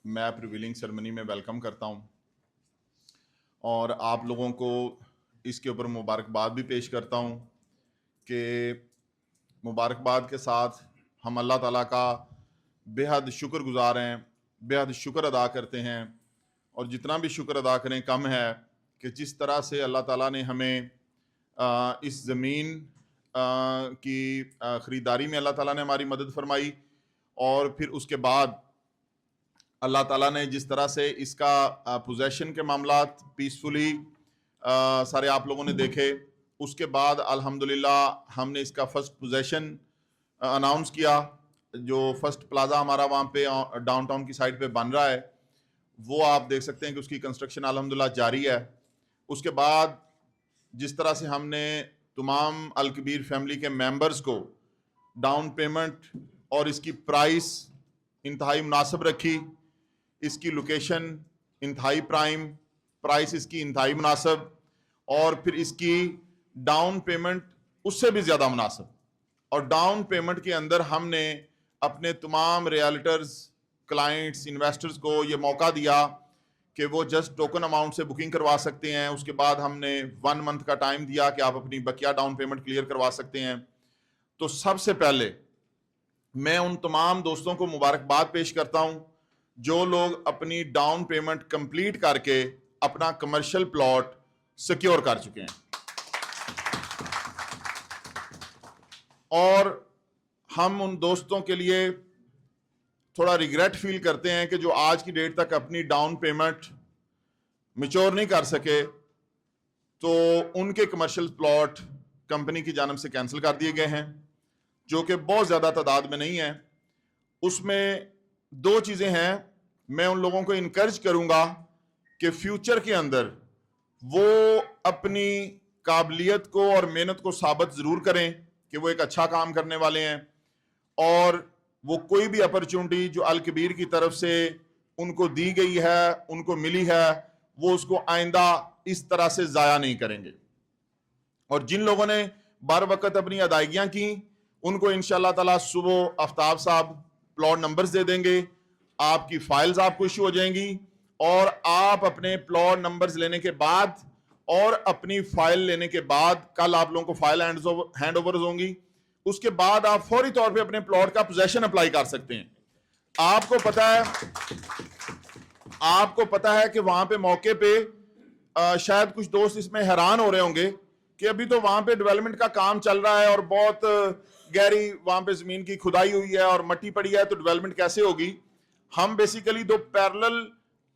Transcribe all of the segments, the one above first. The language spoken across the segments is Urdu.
میں پریویلنگ سرمنی میں ویلکم کرتا ہوں اور آپ لوگوں کو اس کے اوپر مبارکباد بھی پیش کرتا ہوں کہ مبارکباد کے ساتھ ہم اللہ تعالیٰ کا بے حد شکر گزار ہیں، بے حد شکر ادا کرتے ہیں، اور جتنا بھی شکر ادا کریں کم ہے کہ جس طرح سے اللہ تعالیٰ نے ہمیں اس زمین کی خریداری میں اللہ تعالیٰ نے ہماری مدد فرمائی، اور پھر اس کے بعد اللہ تعالیٰ نے جس طرح سے اس کا پوزیشن کے معاملات پیسفلی سارے آپ لوگوں نے دیکھے، اس کے بعد الحمدللہ ہم نے اس کا فرسٹ پوزیشن اناؤنس کیا۔ جو فرسٹ پلازا ہمارا وہاں پہ ڈاؤن ٹاؤن کی سائڈ پہ بن رہا ہے، وہ آپ دیکھ سکتے ہیں کہ اس کی کنسٹرکشن الحمدللہ جاری ہے۔ اس کے بعد جس طرح سے ہم نے تمام الکبیر فیملی کے ممبرز کو ڈاؤن پیمنٹ اور اس کی پرائس انتہائی مناسب رکھی، اس کی لوکیشن انتہائی پرائم، پرائس اس کی انتہائی مناسب، اور پھر اس کی ڈاؤن پیمنٹ اس سے بھی زیادہ مناسب، اور ڈاؤن پیمنٹ کے اندر ہم نے اپنے تمام ریالٹرز، کلائنٹس، انویسٹرز کو یہ موقع دیا کہ وہ جسٹ ٹوکن اماؤنٹ سے بکنگ کروا سکتے ہیں۔ اس کے بعد ہم نے 1 منتھ کا ٹائم دیا کہ آپ اپنی بقیہ ڈاؤن پیمنٹ کلیئر کروا سکتے ہیں۔ تو سب سے پہلے میں ان تمام دوستوں کو مبارکباد پیش کرتا ہوں جو لوگ اپنی ڈاؤن پیمنٹ کمپلیٹ کر کے اپنا کمرشل پلاٹ سیکیور کر چکے ہیں، اور ہم ان دوستوں کے لیے تھوڑا ریگریٹ فیل کرتے ہیں کہ جو آج کی ڈیٹ تک اپنی ڈاؤن پیمنٹ میچور نہیں کر سکے، تو ان کے کمرشل پلاٹ کمپنی کی جانب سے کینسل کر دیے گئے ہیں، جو کہ بہت زیادہ تعداد میں نہیں ہے۔ اس میں 2 چیزیں ہیں۔ میں ان لوگوں کو انکریج کروں گا کہ فیوچر کے اندر وہ اپنی قابلیت کو اور محنت کو ثابت ضرور کریں کہ وہ ایک اچھا کام کرنے والے ہیں، اور وہ کوئی بھی اپرچونٹی جو الکبیر کی طرف سے ان کو دی گئی ہے، ان کو ملی ہے، وہ اس کو آئندہ اس طرح سے ضائع نہیں کریں گے۔ اور جن لوگوں نے بر وقت اپنی ادائیگیاں کی، ان کو انشاءاللہ تعالیٰ صبح آفتاب صاحب پلاٹ نمبرز دے دیں گے، آپ کی فائلز آپ کو ایشو ہو جائیں گی، اور آپ اپنے پلاٹ نمبرز لینے کے بعد اور اپنی فائل لینے کے بعد کل آپ لوگوں کو فائل ہینڈ اوورز ہوں گی، اس کے بعد آپ فوری طور پہ اپنے پلاٹ کا پوزیشن اپلائی کر سکتے ہیں۔ آپ کو پتا ہے کہ وہاں پہ موقع پہ شاید کچھ دوست اس میں حیران ہو رہے ہوں گے کہ ابھی تو وہاں پہ ڈیولپمنٹ کا کام چل رہا ہے اور بہت گہری وہاں پہ زمین کی کھدائی ہوئی ہے اور مٹی پڑی ہے، تو ڈیولپمنٹ کیسے ہوگی؟ ہم بیسیکلی 2 پیرلل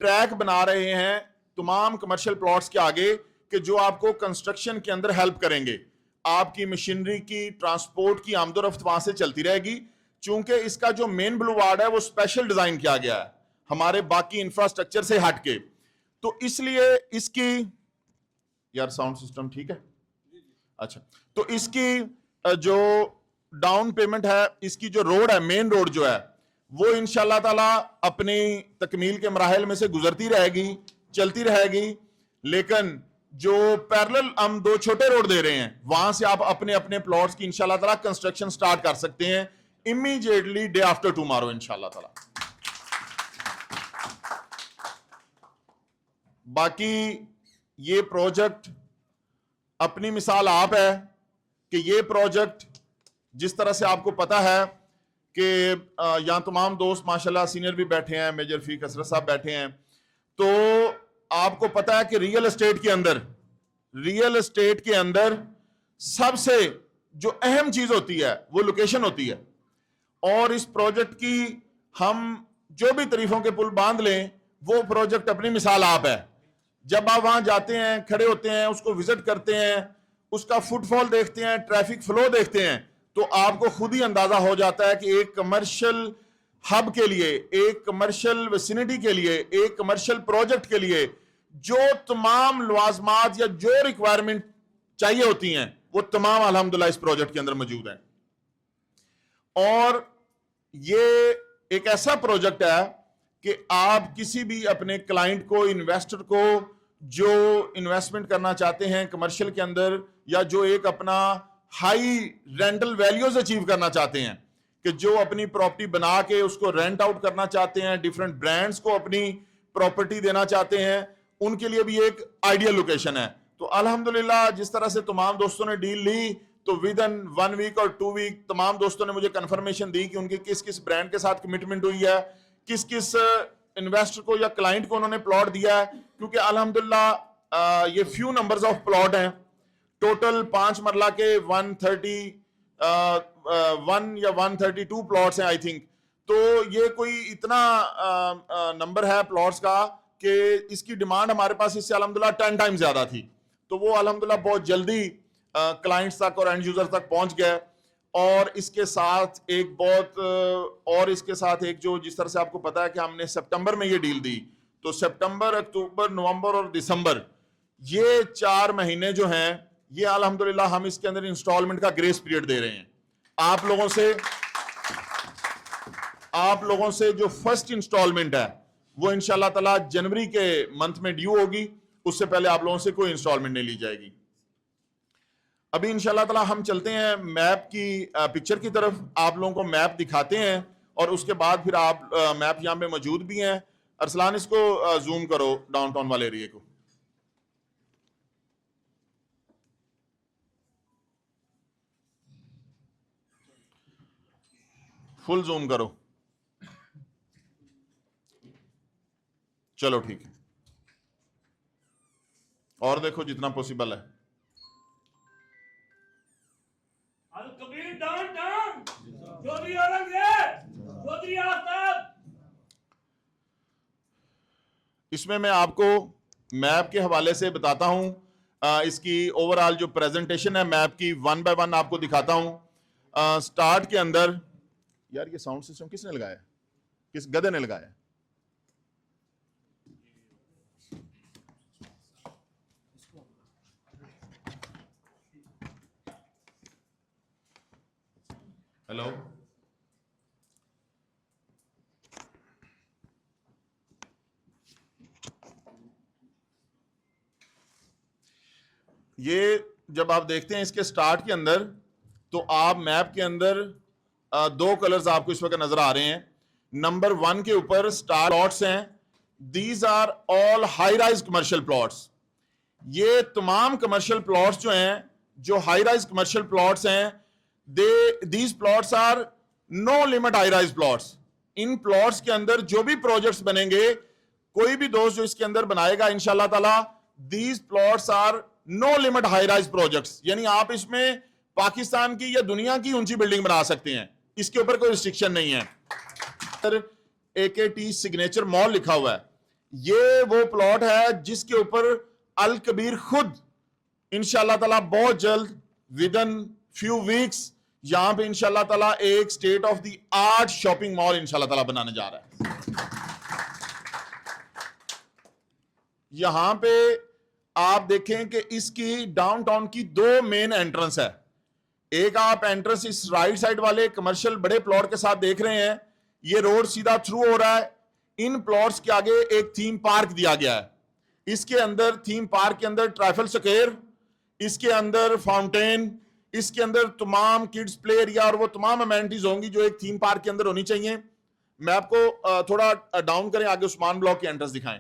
ٹریک بنا رہے ہیں تمام کمرشل پلاٹس کے آگے کہ جو آپ کو کنسٹرکشن کے اندر ہیلپ کریں گے۔ آپ کی مشینری کی ٹرانسپورٹ کی آمد و رفت وہاں سے چلتی رہے گی، چونکہ اس کا جو مین بلوارڈ ہے وہ اسپیشل ڈیزائن کیا گیا ہے ہمارے باقی انفراسٹرکچر سے ہٹ کے، تو اس لیے اس کی یار ساؤنڈ سسٹم ٹھیک ہے؟ اچھا، تو اس کی جو ڈاؤن پیمنٹ ہے، اس کی جو روڈ ہے، مین روڈ جو ہے، وہ انشاءاللہ تعالیٰ اپنی تکمیل کے مراحل میں سے گزرتی رہے گی، چلتی رہے گی، لیکن جو پیرلل ہم 2 چھوٹے روڈ دے رہے ہیں، وہاں سے آپ اپنے اپنے پلاٹس کی انشاءاللہ تعالیٰ کنسٹرکشن سٹارٹ کر سکتے ہیں امیجیٹلی ڈے آفٹر ٹمارو انشاءاللہ تعالیٰ۔ باقی یہ پروجیکٹ اپنی مثال آپ ہے کہ یہ پروجیکٹ جس طرح سے آپ کو پتا ہے کہ یہاں تمام دوست ماشاءاللہ سینئر بھی بیٹھے ہیں، میجر فیق حسرت صاحب بیٹھے ہیں، تو آپ کو پتا ہے کہ ریئل اسٹیٹ کے اندر سب سے جو اہم چیز ہوتی ہے وہ لوکیشن ہوتی ہے، اور اس پروجیکٹ کی ہم جو بھی تعریفوں کے پل باندھ لیں، وہ پروجیکٹ اپنی مثال آپ ہے۔ جب آپ وہاں جاتے ہیں، کھڑے ہوتے ہیں، اس کو وزٹ کرتے ہیں، اس کا فٹ فال دیکھتے ہیں، ٹریفک فلو دیکھتے ہیں، تو آپ کو خود ہی اندازہ ہو جاتا ہے کہ ایک کمرشل ہب کے لیے، ایک کمرشل ویسینٹی کے لیے، ایک کمرشل پروجیکٹ کے لیے جو تمام لوازمات یا جو ریکوائرمنٹ چاہیے ہوتی ہیں، وہ تمام الحمدللہ اس پروجیکٹ کے اندر موجود ہیں۔ اور یہ ایک ایسا پروجیکٹ ہے کہ آپ کسی بھی اپنے کلائنٹ کو، انویسٹر کو جو انویسٹمنٹ کرنا چاہتے ہیں کمرشل کے اندر، یا جو ایک اپنا ہائی رینٹل ویلیوز اچیو کرنا چاہتے ہیں، کہ جو اپنی پراپرٹی بنا کے اس کو رینٹ آؤٹ کرنا چاہتے ہیں, ڈیفرنٹ برانڈز کو اپنی پراپرٹی دینا چاہتے ہیں, ان کے لیے بھی ایک آئیڈیل لوکیشن ہے. تو الحمدللہ جس طرح سے تمام دوستوں نے ڈیل لی تو ود ان 1 ویک اور 2 ویک تمام دوستوں نے مجھے کنفرمیشن دی کہ ان کی کس کس برانڈ کے ساتھ کمٹمنٹ ہوئی ہے, کس کس انویسٹر کو یا کلائنٹ کو انہوں نے پلاٹ دیا ہے. کیونکہ الحمدللہ یہ فیو نمبرز آف پلاٹ ہیں, ٹوٹل 5 مرلہ کے 1 یا 132 پلاٹس ہیں آئی تھنک. تو یہ کوئی اتنا نمبر ہے پلاٹس کا کہ اس کی ڈیمانڈ ہمارے پاس اس سے الحمدللہ 10 ٹائم زیادہ تھی. تو وہ الحمدللہ بہت جلدی کلائنٹس تک اور اینڈ یوزر تک پہنچ گئے. اور اس کے ساتھ ایک جو جس طرح سے آپ کو پتا ہے کہ ہم نے سپٹمبر میں یہ ڈیل دی, تو سپٹمبر, اکتوبر, نومبر اور دسمبر یہ 4 مہینے جو ہیں یہ الحمدللہ ہم اس کے اندر انسٹالمنٹ کا گریس پیریڈ دے رہے ہیں. آپ لوگوں سے جو فرسٹ انسٹالمنٹ ہے وہ انشاءاللہ تعالی جنوری کے منتھ میں ڈیو ہوگی, اس سے پہلے آپ لوگوں سے کوئی انسٹالمنٹ نہیں لی جائے گی. ابھی انشاءاللہ تعالی ہم چلتے ہیں میپ کی پکچر کی طرف, آپ لوگوں کو میپ دکھاتے ہیں اور اس کے بعد پھر آپ میپ یہاں پہ موجود بھی ہیں. ارسلان اس کو زوم کرو ڈاؤن ٹاؤن والے ایریے کو, فل زوم کرو. چلو ٹھیک ہے, اور دیکھو جتنا پوسیبل ہے. اس میں آپ کو میپ کے حوالے سے بتاتا ہوں, اس کی اوورآل جو پریزنٹیشن ہے میپ کی 1 بائی 1 آپ کو دکھاتا ہوں. سٹارٹ کے اندر یار یہ ساؤنڈ سسٹم کس نے لگایا, کس گدے نے لگایا؟ ہیلو, یہ جب آپ دیکھتے ہیں اس کے سٹارٹ کے اندر تو آپ میپ کے اندر 2 کلرز آپ کو اس وقت نظر آ رہے ہیں. نمبر 1 کے اوپر سٹار پلاٹس ہیں, these are all high rise commercial plots. یہ تمام کمرشل پلاٹس جو ہیں, جو ہائی رائز کمرشل پلاٹس ہیں, these plots are no limit high rise plots. ان پلاٹس کے اندر جو بھی پروجیکٹس بنیں گے, کوئی بھی دوست جو اس کے اندر بنائے گا انشاءاللہ تعالی, these plots are no limit high rise projects. یعنی آپ اس میں پاکستان کی یا دنیا کی اونچی بلڈنگ بنا سکتے ہیں, اس کے اوپر کوئی ریسٹرکشن نہیں ہے. AKT سگنیچر مال لکھا ہوا ہے, یہ وہ پلاٹ ہے جس کے اوپر الکبیر خود انشاءاللہ تعالی بہت جلد ود ان فیو ویکس یہاں پہ انشاءاللہ تعالی ایک state of the art shopping mall انشاءاللہ تعالی بنانے جا رہا ہے. یہاں پہ آپ دیکھیں کہ اس کی ڈاؤن ٹاؤن کی 2 مین انٹرنس ہے. ایک آپ انٹرنس اس رائٹ سائڈ والے کمرشل بڑے پلاٹ کے ساتھ دیکھ رہے ہیں, یہ روڈ سیدھا تھرو ہو رہا ہے. ان پلاٹس کے آگے ایک تھیم پارک دیا گیا ہے. اس کے اندر تھیم پارک کے اندر ٹرائفل سکوئر, اس کے اندر فاؤنٹین, اس کے اندر تمام کڈز پلے ایریا اور وہ تمام امینٹیز ہوں گی جو ایک تھیم پارک کے اندر ہونی چاہیے. میں آپ کو تھوڑا ڈاؤن کریں, آگے عثمان بلاک کے انٹرنس دکھائیں.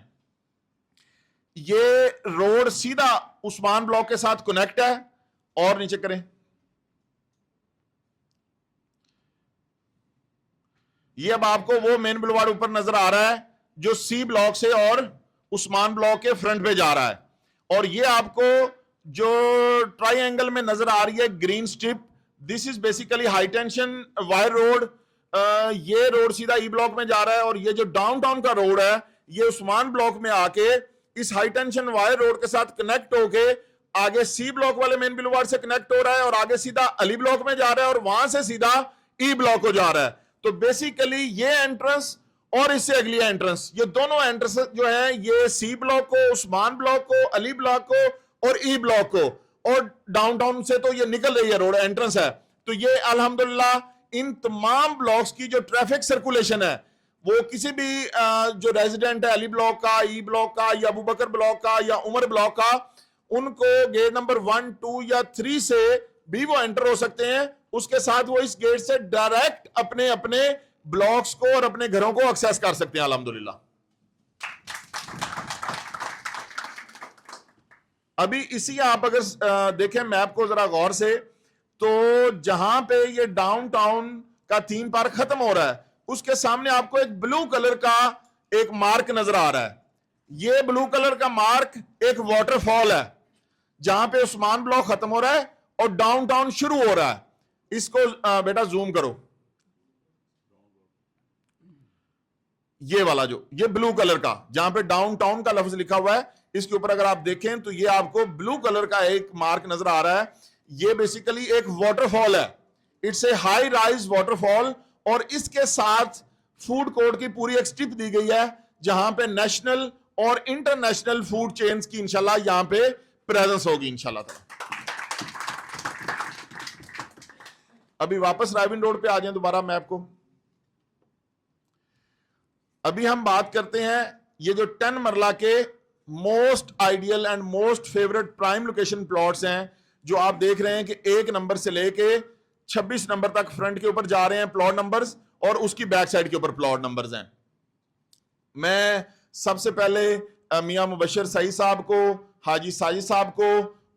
یہ روڈ سیدھا عثمان بلاک کے ساتھ کنیکٹ ہے, اور نیچے کریں. یہ اب آپ کو وہ مین بلوارڈ اوپر نظر آ رہا ہے جو سی بلاک سے اور عثمان بلاک کے فرنٹ پہ جا رہا ہے. اور یہ آپ کو جو ٹرائی اینگل میں نظر آ رہی ہے green strip, this is basically high tension wire road. یہ روڈ سیدھا ای بلاک میں جا رہا ہے, اور یہ جو ڈاؤن ٹاؤن کا روڈ ہے یہ عثمان بلاک میں آ کے اس ہائی ٹینشن وائر روڈ کے ساتھ کنیکٹ ہو کے آگے سی بلاک والے مین بلوارڈ سے کنیکٹ ہو رہا ہے, اور آگے سیدھا علی بلاک میں جا رہا ہے, اور وہاں سے سیدھا ای بلاک کو جا رہا ہے. تو بیسیکلی یہ انٹرنس اور اس سے اگلی انٹرنس, یہ دونوں انٹرنس جو ہیں یہ سی بلاک کو, عثمان بلاک کو, علی بلاک کو اور ای بلاک کو, اور ڈاؤن ٹاؤن سے تو یہ نکل رہی ہے روڈ انٹرنس ہے. تو یہ الحمدللہ ان تمام بلاکس کی جو ٹریفک سرکولیشن ہے وہ کسی بھی جو ریزیڈنٹ ہے علی بلاک کا, ای بلاک کا, یا ابوبکر بلاک کا, یا عمر بلاک کا, ان کو گیٹ نمبر 1, 2 یا 3 سے بھی وہ انٹر ہو سکتے ہیں, اس کے ساتھ وہ اس گیٹ سے ڈائریکٹ اپنے اپنے بلاکس کو اور اپنے گھروں کو ایکسس کر سکتے ہیں الحمدللہ. ابھی اسی آپ اگر دیکھیں میپ کو ذرا غور سے, تو جہاں پہ یہ ڈاؤن ٹاؤن کا تھیم پارک ختم ہو رہا ہے اس کے سامنے آپ کو ایک بلو کلر کا ایک مارک نظر آ رہا ہے. یہ بلو کلر کا مارک ایک واٹر فال ہے جہاں پہ عثمان بلاک ختم ہو رہا ہے اور ڈاؤن ٹاؤن شروع ہو رہا ہے. اس کو بیٹا زوم کرو, یہ والا جو یہ بلو کلر کا جہاں پہ ڈاؤن ٹاؤن کا لفظ لکھا ہوا ہے, اس کے اوپر اگر آپ دیکھیں تو یہ آپ کو بلو کلر کا ایک مارک نظر آ رہا ہے. یہ بیسیکلی ایک واٹر فال ہے, it's a high rise waterfall, اور اس کے ساتھ فوڈ کورٹ کی پوری ایک سٹرپ دی گئی ہے جہاں پہ نیشنل اور انٹرنیشنل فوڈ چینز کی انشاءاللہ یہاں پہ پریزنس ہوگی انشاءاللہ تعالی. ابھی واپس رائیون روڈ پہ آ جائیں دوبارہ میپ کو. ابھی ہم بات کرتے ہیں یہ جو 10 مرلہ کے most ideal and most favourite prime location plots ہیں جو آپ دیکھ رہے ہیں کہ 1 نمبر سے لے کے 26 نمبر تک فرنٹ کے اوپر جا رہے ہیں پلاٹ نمبرز, اور اس کی بیک سائڈ کے اوپر پلاٹ نمبرز ہیں. میں سب سے پہلے میاں مبشر سعید صاحب کو, حاجی ساجد صاحب کو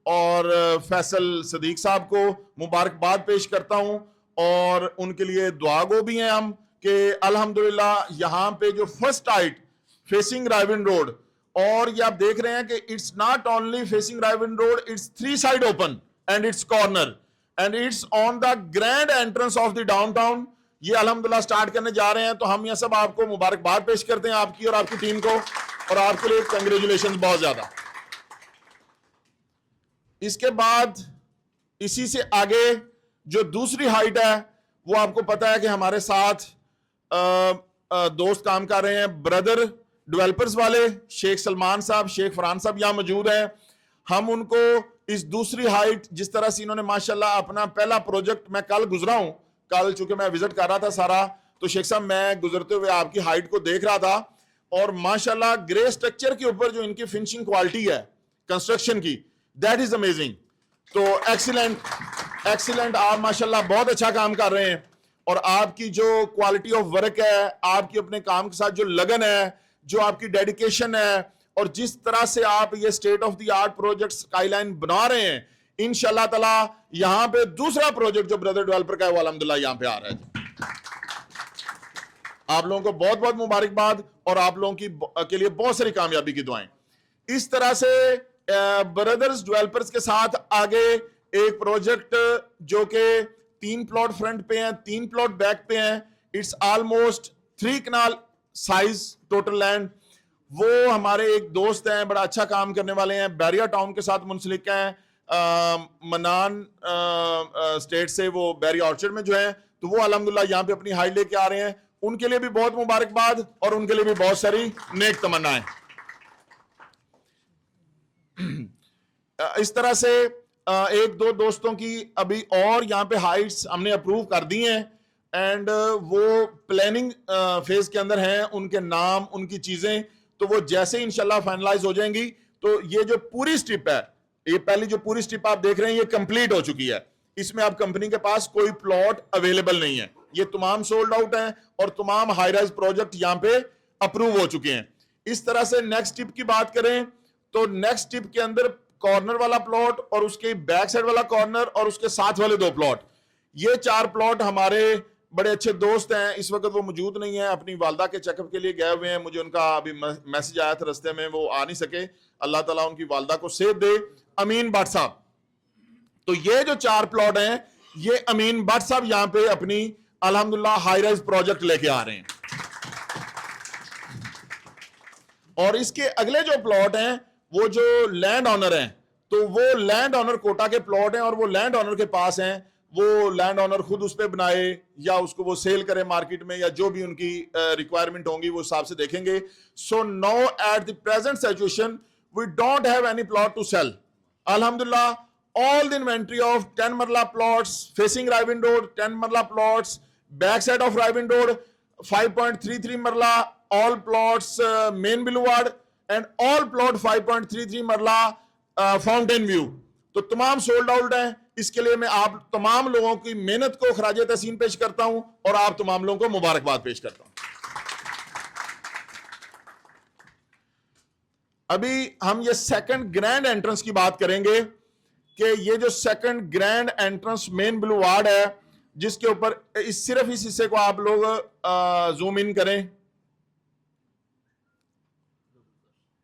اور فیصل صدیق صاحب کو مبارکباد پیش کرتا ہوں, اور ان کے لیے دعا گو بھی ہیں ہم کہ الحمدللہ یہاں پہ جو first height facing Raiwind road, اور یہ آپ دیکھ رہے ہیں کہ it's not only facing Raiwind road, it's 3 side open and it's corner and it's on the grand entrance of the downtown. یہ الحمدللہ سٹارٹ کرنے جا رہے ہیں, تو ہم یہ سب آپ کو مبارکباد پیش کرتے ہیں آپ کی اور آپ کی ٹیم کو, اور آپ کے لیے کنگریچولیشن بہت زیادہ. اس کے بعد اسی سے آگے جو دوسری ہائٹ ہے وہ آپ کو پتا ہے کہ ہمارے ساتھ دوست کام کر رہے ہیں, بردر ڈیولپرز والے شیخ سلمان صاحب, شیخ فرحان صاحب یہاں موجود ہیں. ہم ان کو اس دوسری ہائٹ جس طرح سے انہوں نے ماشاءاللہ اپنا پہلا پروجیکٹ, میں کل گزرا ہوں, کل چونکہ میں وزٹ کر رہا تھا سارا, تو شیخ صاحب میں گزرتے ہوئے آپ کی ہائٹ کو دیکھ رہا تھا, اور ماشاءاللہ گرے سٹرکچر کے اوپر جو ان کی فنشنگ کوالٹی ہے کنسٹرکشن کی, دیٹ از امیزنگ. تو ایکسیلنٹ, آپ ماشاءاللہ بہت اچھا کام کر رہے ہیں, اور آپ کی جو کوالٹی آف ورک ہے, آپ کی اپنے کام کے ساتھ جو لگن ہے, جو آپ کی ڈیڈیکیشن ہے, اور جس طرح سے آپ یہ state of the art project sky line بنا رہے ہیں, انشاءاللہ تعالی یہاں پہ دوسرا پروجیکٹ جو بردر ڈیولپر کا ہے وہ الحمدللہ یہاں پہ آ رہا ہے. آپ لوگوں کو بہت بہت مبارکباد, اور آپ لوگوں کے لیے بہت ساری کامیابی کی دعائیں. اس طرح سے بردرز ڈیولپرز کے ساتھ آگے ایک پروجیکٹ جو کہ 3 پلاٹ فرنٹ پہ ہیں, 3 پلاٹ بیک پہ ہیں, it's almost 3 kanal size total land. وہ ہمارے ایک دوست ہیں, بڑا اچھا کام کرنے والے ہیں, بیریا ٹاؤن کے ساتھ منسلک ہیں, منان اسٹیٹ سے, وہ بیریا آرچرڈ میں جو ہیں, تو وہ الحمدللہ یہاں پہ اپنی ہائٹ لے کے آ رہے ہیں. ان کے لیے بھی بہت مبارکباد, اور ان کے لیے بھی بہت ساری نیک تمنائیں. اس طرح سے 1-2 دوستوں کی ابھی اور یہاں پہ ہائٹس ہم نے اپروو کر دی ہیں, اینڈ وہ پلاننگ فیز کے اندر ہیں. ان کے نام, ان کی چیزیں, تو وہ جیسے انشاءاللہ فائنلائز ہو جائیں گی, تو یہ جو پوری سٹرپ ہے, یہ پہلی جو پوری سٹرپ آپ دیکھ رہے ہیں یہ کمپلیٹ ہو چکی ہے. اس میں اب کمپنی کے پاس کوئی پلاٹ اویلیبل نہیں ہے, یہ تمام سولڈ آؤٹ ہیں, اور تمام ہائی رائز پروجیکٹ یہاں پہ اپروو ہو چکے ہیں. اس طرح سے نیکسٹ ٹپ کی بات کریں تو نیکسٹ ٹپ کے اندر کارنر والا پلاٹ, اور اس کے بیک سائڈ والا کارنر, اور اس کے ساتھ والے 2 پلاٹ, یہ 4 پلاٹ ہمارے بڑے اچھے دوست ہیں. اس وقت وہ موجود نہیں ہیں, اپنی والدہ کے چیک اپ کے لیے گئے ہوئے ہیں. مجھے ان کا ابھی میسج آیا تھا رستے میں, وہ آ نہیں سکے. اللہ تعالیٰ ان کی والدہ کو صحت دے. امین بٹ صاحب, تو یہ جو 4 پلاٹ ہیں یہ امین بٹ صاحب یہاں پہ اپنی الحمدللہ ہائی رائز پروجیکٹ لے کے آ رہے ہیں. اور اس کے اگلے جو پلاٹ ہیں وہ جو لینڈ آنر ہیں, تو وہ لینڈ آنر کوٹا کے پلاٹ ہیں, اور وہ لینڈ آنر کے پاس ہیں. وہ لینڈ آنر خود اس پہ بنائے یا اس کو وہ سیل کرے مارکیٹ میں, یا جو بھی ان کی ریکوائرمنٹ ہوں گی وہ حساب سے دیکھیں گے. So now at the present situation we don't have any plot to sell. الحمدللہ all the inventory of 10 marla plots facing Raiwind Road, 10 marla plots back side of Raiwind Road, 5.33 marla all plots main boulevard, and all plot 5.33 marla fountain view. تو تمام سولڈ آؤٹ ہیں. اس کے لیے میں آپ تمام لوگوں کی محنت کو خراج تحسین پیش کرتا ہوں اور آپ تمام لوگوں کو مبارکباد پیش کرتا ہوں. ابھی ہم یہ سیکنڈ گرینڈ انٹرنس کی بات کریں گے کہ یہ جو سیکنڈ گرینڈ انٹرنس مین بلو وارڈ ہے جس کے اوپر صرف اس حصے کو آپ لوگ زوم ان کریں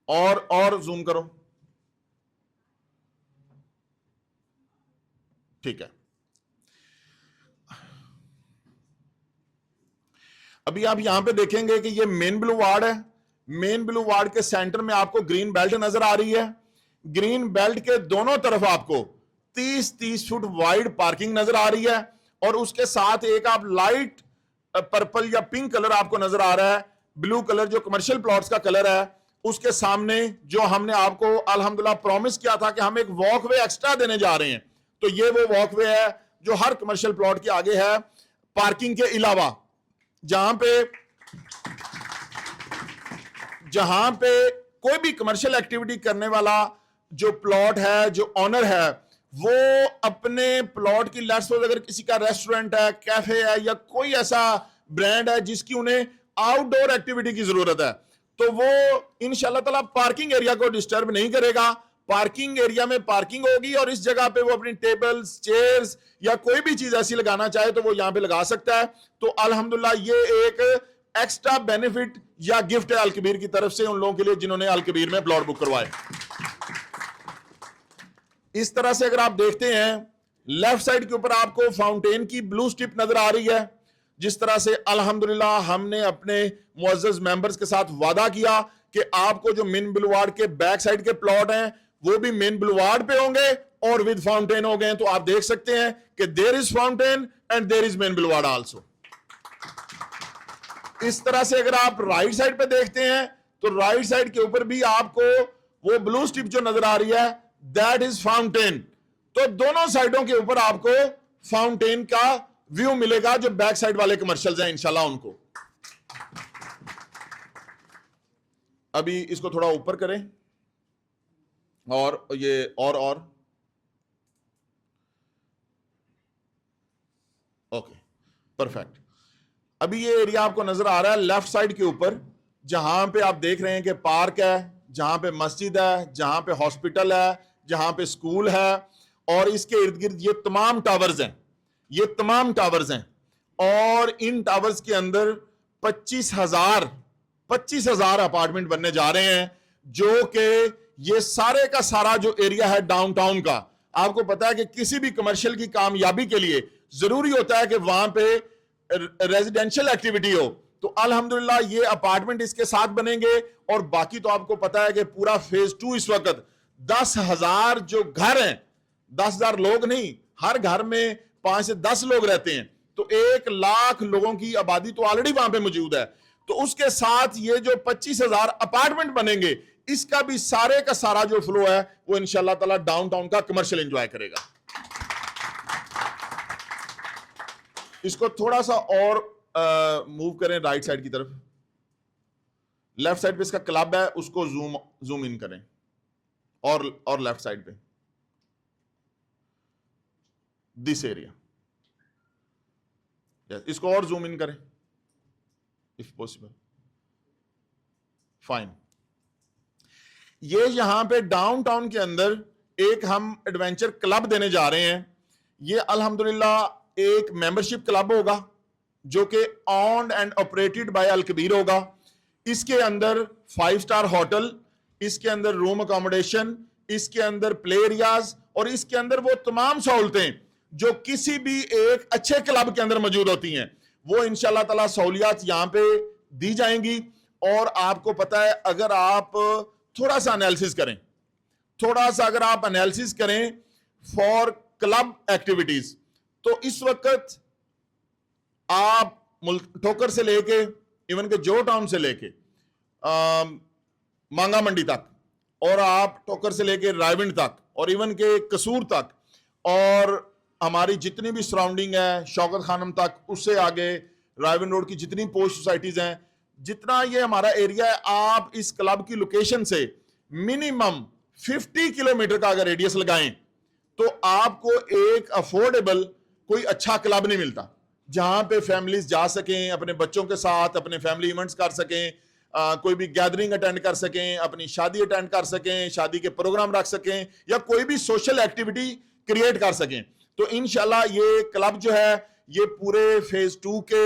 اور زوم کرو. ٹھیک ہے. ابھی آپ یہاں پہ دیکھیں گے کہ یہ مین بلو وارڈ ہے. مین بلو وارڈ کے سینٹر میں آپ کو گرین بیلٹ نظر آ رہی ہے. گرین بیلٹ کے دونوں طرف آپ کو 30 فٹ وائڈ پارکنگ نظر آ رہی ہے اور اس کے ساتھ ایک آپ لائٹ پرپل یا پنک کلر آپ کو نظر آ رہا ہے. بلو کلر جو کمرشل پلاٹس کا کلر ہے اس کے سامنے جو ہم نے آپ کو الحمدللہ پرومس کیا تھا کہ ہم ایک واک وے ایکسٹرا دینے جا رہے ہیں. تو یہ وہ واک وے ہے جو ہر کمرشل پلاٹ کے آگے ہے پارکنگ کے علاوہ. جہاں پہ کوئی بھی کمرشل ایکٹیویٹی کرنے والا جو پلاٹ ہے جو آنر ہے وہ اپنے پلاٹ کی لیٹس سپوز اگر کسی کا ریسٹورنٹ ہے کیفے ہے یا کوئی ایسا برانڈ ہے جس کی انہیں آؤٹ ڈور ایکٹیویٹی کی ضرورت ہے تو وہ انشاءاللہ تعالی پارکنگ ایریا کو ڈسٹرب نہیں کرے گا. پارکنگ ایریا میں پارکنگ ہوگی اور اس جگہ پہ وہ اپنی ٹیبلز چیئرز یا کوئی بھی چیز ایسی لگانا چاہے تو وہ یہاں پہ لگا سکتا ہے. تو الحمدللہ یہ ایک ایکسٹرا بینیفٹ یا گفٹ ہے الکبیر کی طرف سے ان لوگوں کے لیے جنہوں نے الکبیر میں پلاٹ بک کروائے. اس طرح سے اگر آپ دیکھتے ہیں لیفٹ سائڈ کے اوپر آپ کو فاؤنٹین کی بلو سٹرپ نظر آ رہی ہے. جس طرح سے الحمدللہ ہم نے اپنے معزز ممبرز کے ساتھ وعدہ کیا کہ آپ کو جو مین بلوارڈ کے بیک سائڈ کے پلاٹ ہیں وہ بھی مین بلوارڈ پہ ہوں گے اور ود فاؤنٹین ہو گئے. تو آپ دیکھ سکتے ہیں کہ there is fountain and there is main boulevard also. اس طرح سے اگر آپ رائٹ سائڈ پہ دیکھتے ہیں تو رائٹ سائڈ کے اوپر بھی آپ کو وہ بلو سٹرپ جو نظر آ رہی ہے دیٹ از فاؤنٹین. تو دونوں سائڈوں کے اوپر آپ کو فاؤنٹین کا ویو ملے گا جو بیک سائڈ والے کمرشلز ہیں انشاءاللہ ان کو. ابھی اس کو تھوڑا اوپر کریں اور یہ اور اوکے پرفیکٹ. ابھی یہ ایریا آپ کو نظر آ رہا ہے لیفٹ سائڈ کے اوپر جہاں پہ آپ دیکھ رہے ہیں کہ پارک ہے, جہاں پہ مسجد ہے, جہاں پہ ہاسپٹل ہے, جہاں پہ سکول ہے اور اس کے ارد گرد یہ تمام ٹاورز ہیں. یہ تمام ٹاورز ہیں اور ان ٹاورز کے اندر 25,000 اپارٹمنٹ بننے جا رہے ہیں جو کہ یہ سارے کا سارا جو ایریا ہے ڈاؤن ٹاؤن کا. آپ کو پتا ہے کہ کسی بھی کمرشل کی کامیابی کے لیے ضروری ہوتا ہے کہ وہاں پہ ریزیڈینشل ایکٹیویٹی ہو. تو الحمدللہ یہ اپارٹمنٹ اس کے ساتھ بنیں گے اور باقی تو آپ کو پتا ہے کہ پورا فیز 2 اس وقت 10,000 جو گھر ہیں, 10,000 لوگ نہیں, ہر گھر میں 5 سے 10 لوگ رہتے ہیں تو 1,00,000 لوگوں کی آبادی تو آلریڈی وہاں پہ موجود ہے. تو اس کے ساتھ یہ جو 25,000 اپارٹمنٹ بنیں گے اس کا بھی سارے کا سارا جو فلو ہے وہ انشاءاللہ تعالی ڈاؤن ٹاؤن کا کمرشل انجوائے کرے گا. اس کو تھوڑا سا اور موو کریں رائٹ سائڈ کی طرف. لیفٹ سائڈ پہ اس کا کلب ہے اس کو زوم ان کریں اور لیفٹ سائڈ پہ دس ایریا اس کو اور زوم ان کریں if possible. فائن. یہ یہاں پہ ڈاؤن ٹاؤن کے اندر ایک ہم ایڈونچر کلب دینے جا رہے ہیں. یہ الحمدللہ ایک ممبرشپ کلب ہوگا جو کہ اونڈ اینڈ آپریٹڈ بائی الکبیر ہوگا. اس کے اندر 5 سٹار ہوٹل, اس کے اندر روم اکاموڈیشن, اس کے اندر پلے ایریاز اور اس کے اندر وہ تمام سہولتیں جو کسی بھی ایک اچھے کلب کے اندر موجود ہوتی ہیں وہ انشاءاللہ تعالی سہولیات یہاں پہ دی جائیں گی. اور آپ کو پتا ہے اگر آپ تھوڑا سا اگر آپ انالیسس کریں فار کلب ایکٹیویٹیز تو اس وقت آپ ٹھوکر سے لے کے ایون کہ جو ٹاؤن سے لے کے مانگا منڈی تک اور آپ ٹھوکر سے لے کے رائیونڈ تک اور ایون کہ قصور تک اور ہماری جتنی بھی سراؤنڈنگ ہے شوکت خانم تک, اس سے آگے رائیونڈ روڈ کی جتنی پوسٹ سوسائٹیز ہیں, جتنا یہ ہمارا ایریا ہے, آپ اس کلب کی لوکیشن سے منیمم 50 کلومیٹر کا اگر ریڈیس لگائیں تو آپ کو ایک افورڈیبل کوئی اچھا کلب نہیں ملتا جہاں پہ فیملیز جا سکیں, اپنے بچوں کے ساتھ اپنے فیملی ایونٹس کر سکیں, کوئی بھی گیدرنگ اٹینڈ کر سکیں, اپنی شادی اٹینڈ کر سکیں, شادی کے پروگرام رکھ سکیں, یا کوئی بھی سوشل ایکٹیویٹی کریٹ کر سکیں. تو انشاءاللہ یہ کلب جو ہے یہ پورے فیز 2 کے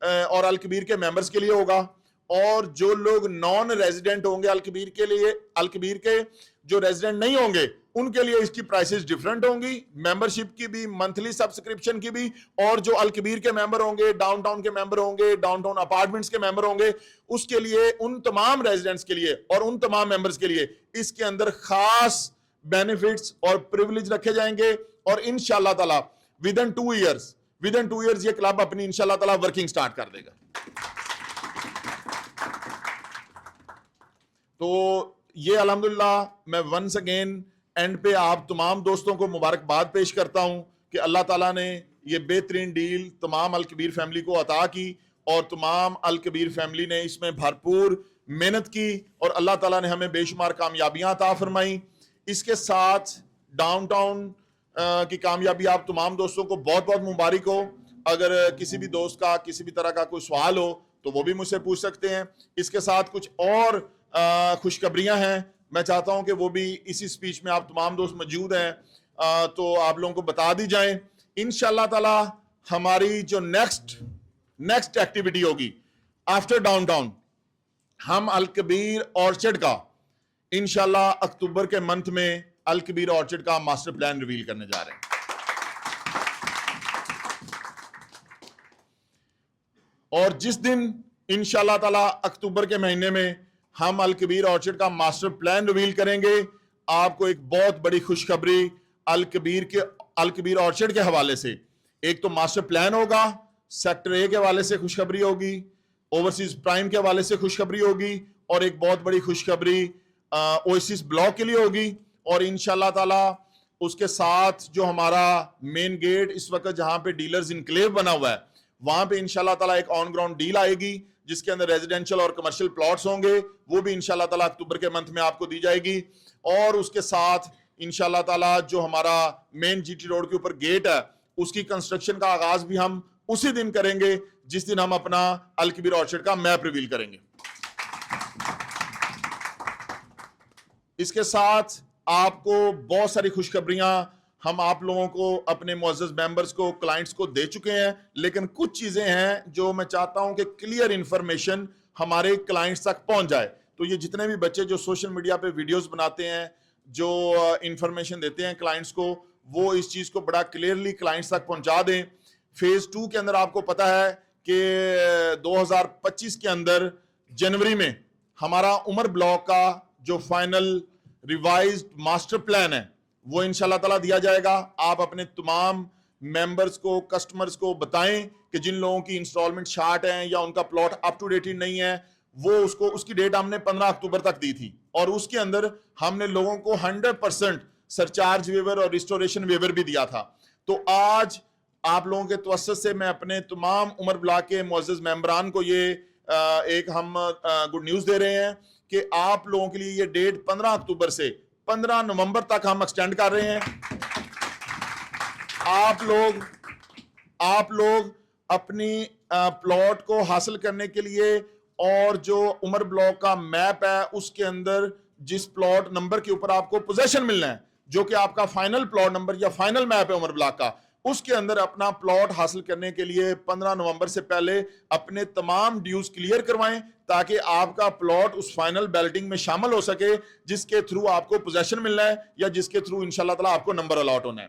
اور الکبیر کے ممبرز کے لیے ہوگا. اور جو لوگ نان ریزیڈنٹ ہوں گے الکبیر کے لیے, الکبیر کے جو ریزیڈنٹ نہیں ہوں گے ان کے لیے اس کی پرائسز ڈیفرنٹ ہوں گی, ممبرشپ کی بھی, منتھلی سبسکرپشن کی بھی. اور جو الکبیر کے ممبر ہوں گے, ڈاؤن ٹاؤن کے ممبر ہوں گے, ڈاؤن ٹاؤن اپارٹمنٹس کے ممبر ہوں گے, اس کے لیے, ان تمام ریزیڈنٹس کے لیے اور ان تمام ممبرز کے لیے اس کے اندر خاص بینیفٹس اور پریولیج رکھے جائیں گے. اور انشاءاللہ تعالی ودن 2 ایئرز یہ کلب اپنی انشاءاللہ تعالی ورکنگ سٹارٹ کر دے گا. تو یہ الحمدللہ میں ونس اگین اینڈ پہ آپ تمام دوستوں کو مبارکباد پیش کرتا ہوں کہ اللہ تعالیٰ نے یہ بہترین ڈیل تمام الکبیر فیملی کو عطا کی, اور تمام الکبیر فیملی نے اس میں بھرپور محنت کی, اور اللہ تعالیٰ نے ہمیں بے شمار کامیابیاں عطا فرمائیں. اس کے ساتھ ڈاؤن ٹاؤن کی کامیابی آپ تمام دوستوں کو بہت بہت مبارک ہو. اگر کسی بھی دوست کا کسی بھی طرح کا کوئی سوال ہو تو وہ بھی مجھ سے پوچھ سکتے ہیں. اس کے ساتھ کچھ اور خوشخبریاں ہیں, میں چاہتا ہوں کہ وہ بھی اسی سپیچ میں آپ تمام دوست موجود ہیں تو آپ لوگوں کو بتا دی جائیں. انشاءاللہ تعالی ہماری جو نیکسٹ ایکٹیویٹی ہوگی آفٹر ڈاؤن ٹاؤن, ہم الکبیر آرچرڈ کا انشاءاللہ اکتوبر کے منتھ میں الکبیر آرچرڈ کا ماسٹر پلان ریویل کرنے جا رہے ہیں. اور جس دن انشاءاللہ تعالی اکتوبر کے مہینے میں ہم الکبیر آرچرڈ کا ماسٹر پلان ریویل کریں گے, آپ کو ایک بہت بڑی خوشخبری الکبیر آرچرڈ کے حوالے سے. ایک تو ماسٹر پلان ہوگا, سیکٹر اے کے حوالے سے خوشخبری ہوگی, اوورسیز پرائم کے حوالے سے خوشخبری ہوگی, اور ایک بہت بڑی خوشخبری اویسس بلاک کے لیے ہوگی. اور انشاءاللہ تعالی اس کے ساتھ جو ہمارا مین گیٹ اس وقت جہاں پہ ڈیلرز انکلیو بنا ہوا ہے وہاں پہ انشاءاللہ تعالی ایک آن گراؤنڈ ڈیل آئے گی جس کے اندر ریزیڈینشل اور کمرشل پلاٹس ہوں گے, وہ بھی انشاءاللہ تعالی اکتوبر کے منتھ میں آپ کو دی جائے گی. اور اس کے ساتھ انشاءاللہ تعالی جو ہمارا مین جی ٹی روڈ کے اوپر گیٹ ہے اس کی کنسٹرکشن کا آغاز بھی ہم اسی دن کریں گے جس دن ہم اپنا الکبیر آرچرڈ کا میپ ریویل کریں گے. اس کے ساتھ آپ کو بہت ساری خوشخبریاں ہم آپ لوگوں کو, اپنے معزز ممبرز کو, کلائنٹس کو دے چکے ہیں, لیکن کچھ چیزیں ہیں جو میں چاہتا ہوں کہ کلیئر انفارمیشن ہمارے کلائنٹس تک پہنچ جائے. تو یہ جتنے بھی بچے جو سوشل میڈیا پہ ویڈیوز بناتے ہیں, جو انفارمیشن دیتے ہیں کلائنٹس کو, وہ اس چیز کو بڑا کلیئرلی کلائنٹس تک پہنچا دیں. فیز 2 کے اندر آپ کو پتا ہے کہ 2025 کے اندر جنوری میں ہمارا عمر بلاک کا جو فائنل ریوائزڈ ماسٹر پلان ہے وہ انشاءاللہ تعالیٰ دیا جائے گا. آپ اپنے تمام ممبرز کو, کسٹمرز کو بتائیں کہ جن لوگوں کی انسٹالمنٹ شارٹ ہیں یا ان کا پلاٹ اپ ٹو ڈیٹ نہیں ہے, وہ اس کی ڈیٹ ہم نے 15 اکتوبر تک دی تھی, اور اس کے اندر ہم نے لوگوں کو 100% سرچارج ویور اور ریسٹوریشن ویور بھی دیا تھا. تو آج آپ لوگوں کے توسط سے میں اپنے تمام عمر بلاک کے معزز ممبران کو یہ ایک ہم گڈ نیوز دے رہے ہیں کہ آپ لوگوں کے لیے یہ ڈیٹ 15 اکتوبر سے 15 نومبر تک ہم ایکسٹینڈ کر رہے ہیں. آپ لوگ اپنی پلاٹ کو حاصل کرنے کے لیے, اور جو عمر بلاک کا میپ ہے اس کے اندر جس پلاٹ نمبر کے اوپر آپ کو پوزیشن ملنا ہے, جو کہ آپ کا فائنل پلاٹ نمبر یا فائنل میپ ہے عمر بلاک کا, اس کے اندر اپنا پلاٹ حاصل کرنے کے لیے 15 نومبر سے پہلے اپنے تمام ڈیوز کلیئر کروائیں تاکہ آپ کا پلاٹ اس فائنل بیلٹنگ میں شامل ہو سکے جس کے تھرو آپ کو پوزیشن ملنا ہے یا جس کے تھرو انشاءاللہ تعالی آپ کو نمبر الاٹ ہونا ہے.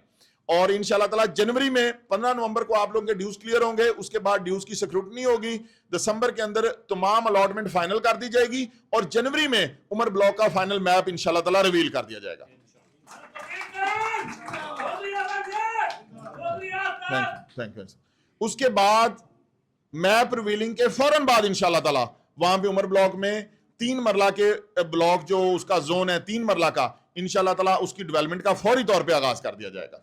اور انشاءاللہ تعالی جنوری میں 15 نومبر کو آپ لوگوں کے ڈیوز کلیئر ہوں گے, اس کے بعد ڈیوز کی سکروٹنی ہوگی, دسمبر کے اندر تمام الاٹمنٹ فائنل کر دی جائے گی, اور جنوری میں عمر بلاک کا فائنل میپ انشاءاللہ تعالی ریویل کر دیا جائے گا. اس کے بعد میپ ریویلنگ کے فوراً بعد انشاءاللہ تعالی وہاں پہ عمر بلاک میں 3 مرلہ کے بلاک جو اس کا زون ہے 3 مرلہ کا, انشاءاللہ تعالی اس کی ڈیولپمنٹ کا فوری طور پہ آغاز کر دیا جائے گا.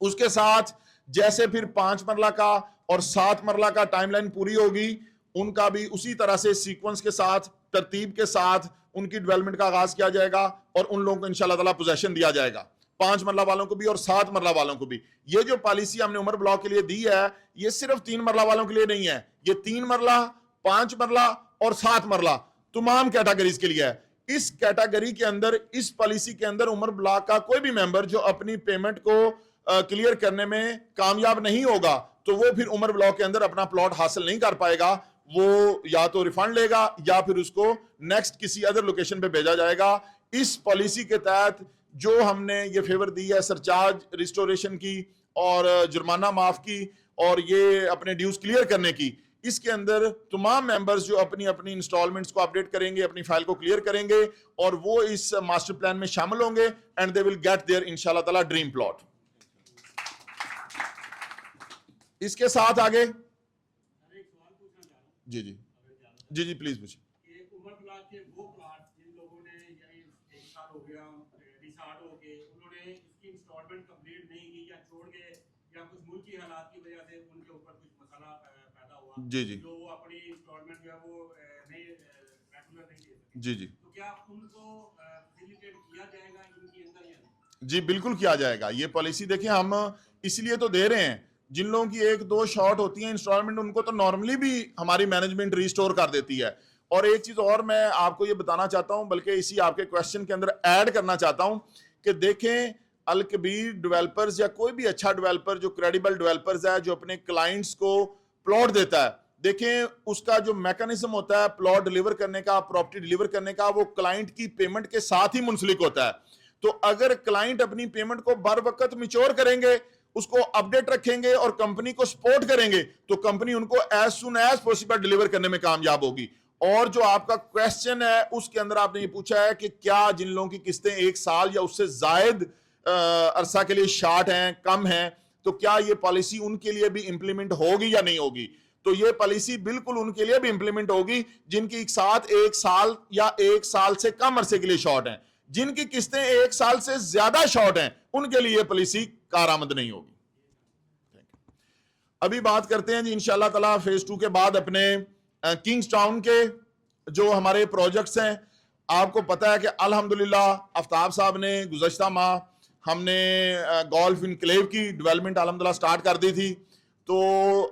اس کے ساتھ جیسے پھر 5 مرلہ کا اور 7 مرلہ کا ٹائم لائن پوری ہوگی, ان کا بھی اسی طرح سے سیکوینس کے ساتھ, ترتیب کے ساتھ ان کی ڈیولپمنٹ کا آغاز کیا جائے گا, اور ان لوگوں کو انشاءاللہ تعالی پوزیشن دیا جائے گا. 5 مرلہ والوں کو بھی اور 7 مرلہ والوں کو بھی. یہ جو پالیسی ہم نے عمر بلاک کے لیے دی ہے یہ صرف 3 مرلہ والوں کے لیے نہیں ہے, یہ 3 مرلہ 5 مرلہ اور 7 مرلہ تمام کیٹاگریز کے لیے ہے. اس کیٹاگری کے اندر, اس پالیسی کے اندر عمر بلاک کا کوئی بھی ممبر جو اپنی پیمنٹ کو کلیئر کرنے میں کامیاب نہیں ہوگا تو وہ پھر عمر بلاک کے اندر اپنا پلاٹ حاصل نہیں کر پائے گا. وہ یا تو ریفنڈ لے گا یا پھر اس کو نیکسٹ کسی ادر لوکیشن پہ بھیجا جائے گا. اس پالیسی کے تحت جو ہم نے یہ فیور دی ہے سرچارج ریسٹوریشن کی اور جرمانہ معاف کی اور یہ اپنے ڈیوز کلیئر کرنے کی, اس کے اندر تمام ممبرز جو اپنی اپنی انسٹالمنٹس کو اپڈیٹ کریں گے, اپنی فائل کو کلیئر کریں گے اور وہ اس ماسٹر پلان میں شامل ہوں گے and they will get their انشاءاللہ تعالی ڈریم پلاٹ. اس کے ساتھ آگے جی جی جی جی پلیز پوچھیں. عمر بلاک کے وہ پلاٹ جن لوگوں نے یعنی 1 سال ہو گیا ریسارٹ ہو کے انہوں نے اس کی انسٹالمنٹ کمپلیٹ نہیں کی یا چھوڑ گئے یا کچھ ملکی حالات کی وجہ سے ان کے اوپر کچھ مسئلہ پیدا ہوا جی جی جو وہ اپنی انسٹالمنٹ جو ہے وہ نہیں ریگولر نہیں دے سکتے, جی جی تو کیا ان کو فیسیلیٹیٹ کیا جائے گا ان کے اندر یا نہیں؟ جی بالکل کیا جائے گا. یہ پالیسی دیکھیں ہم اس لیے تو دے رہے ہیں, جن لوگوں کی 1-2 شارٹ ہوتی ہیں انسٹالمنٹ ان کو تو نارملی بھی ہماری مینجمنٹ ریسٹور کر دیتی ہے. اور ایک چیز اور میں آپ کو یہ بتانا چاہتا ہوں بلکہ اسی آپ کے کویسچن کے اندر ایڈ کرنا چاہتا ہوں کہ دیکھیں الکبیر ڈیولپرز یا کوئی بھی اچھا ڈیولپر جو کریڈیبل ڈیولپرز ہے جو اپنے کلائنٹس کو پلاٹ دیتا ہے, دیکھیں اس کا جو میکانزم ہوتا ہے پلاٹ ڈیلیور کرنے کا, پراپرٹی ڈیلیور کرنے کا, وہ کلائنٹ کی پیمنٹ کے ساتھ ہی منسلک ہوتا ہے. تو اگر کلائنٹ اپنی پیمنٹ کو بر وقت میچور کریں گے, اس کو اپڈیٹ رکھیں گے اور کمپنی کو سپورٹ کریں گے تو کمپنی ان کو as soon as possible deliver کرنے میں کامیاب ہوگی. اور جو آپ کا کویسچن ہے اس کے اندر آپ نے یہ پوچھا ہے کہ کیا جن لوگوں کی قسطیں 1 سال یا اس سے زائد عرصہ کے لیے شارٹ ہیں, کم ہیں, تو کیا یہ پالیسی ان کے لیے بھی امپلیمنٹ ہوگی یا نہیں ہوگی؟ تو یہ پالیسی بالکل ان کے لیے بھی امپلیمنٹ ہوگی جن کی ایک ساتھ 1 سال یا 1 سال سے کم عرصے کے لیے شارٹ ہیں. جن کی قسطیں 1 سال سے زیادہ شارٹ ہیں ان کے لیے یہ پالیسی کارآمد نہیں ہوگی. ابھی بات کرتے ہیں جی انشاءاللہ تعالی فیز 2 کے بعد اپنے کنگز ٹاؤن کے جو ہمارے پروجیکٹس ہیں. آپ کو پتا ہے کہ الحمدللہ آفتاب صاحب نے گزشتہ ماہ ہم نے گولف انکلیو کی ڈیولپمنٹ الحمدللہ سٹارٹ کر دی تھی. تو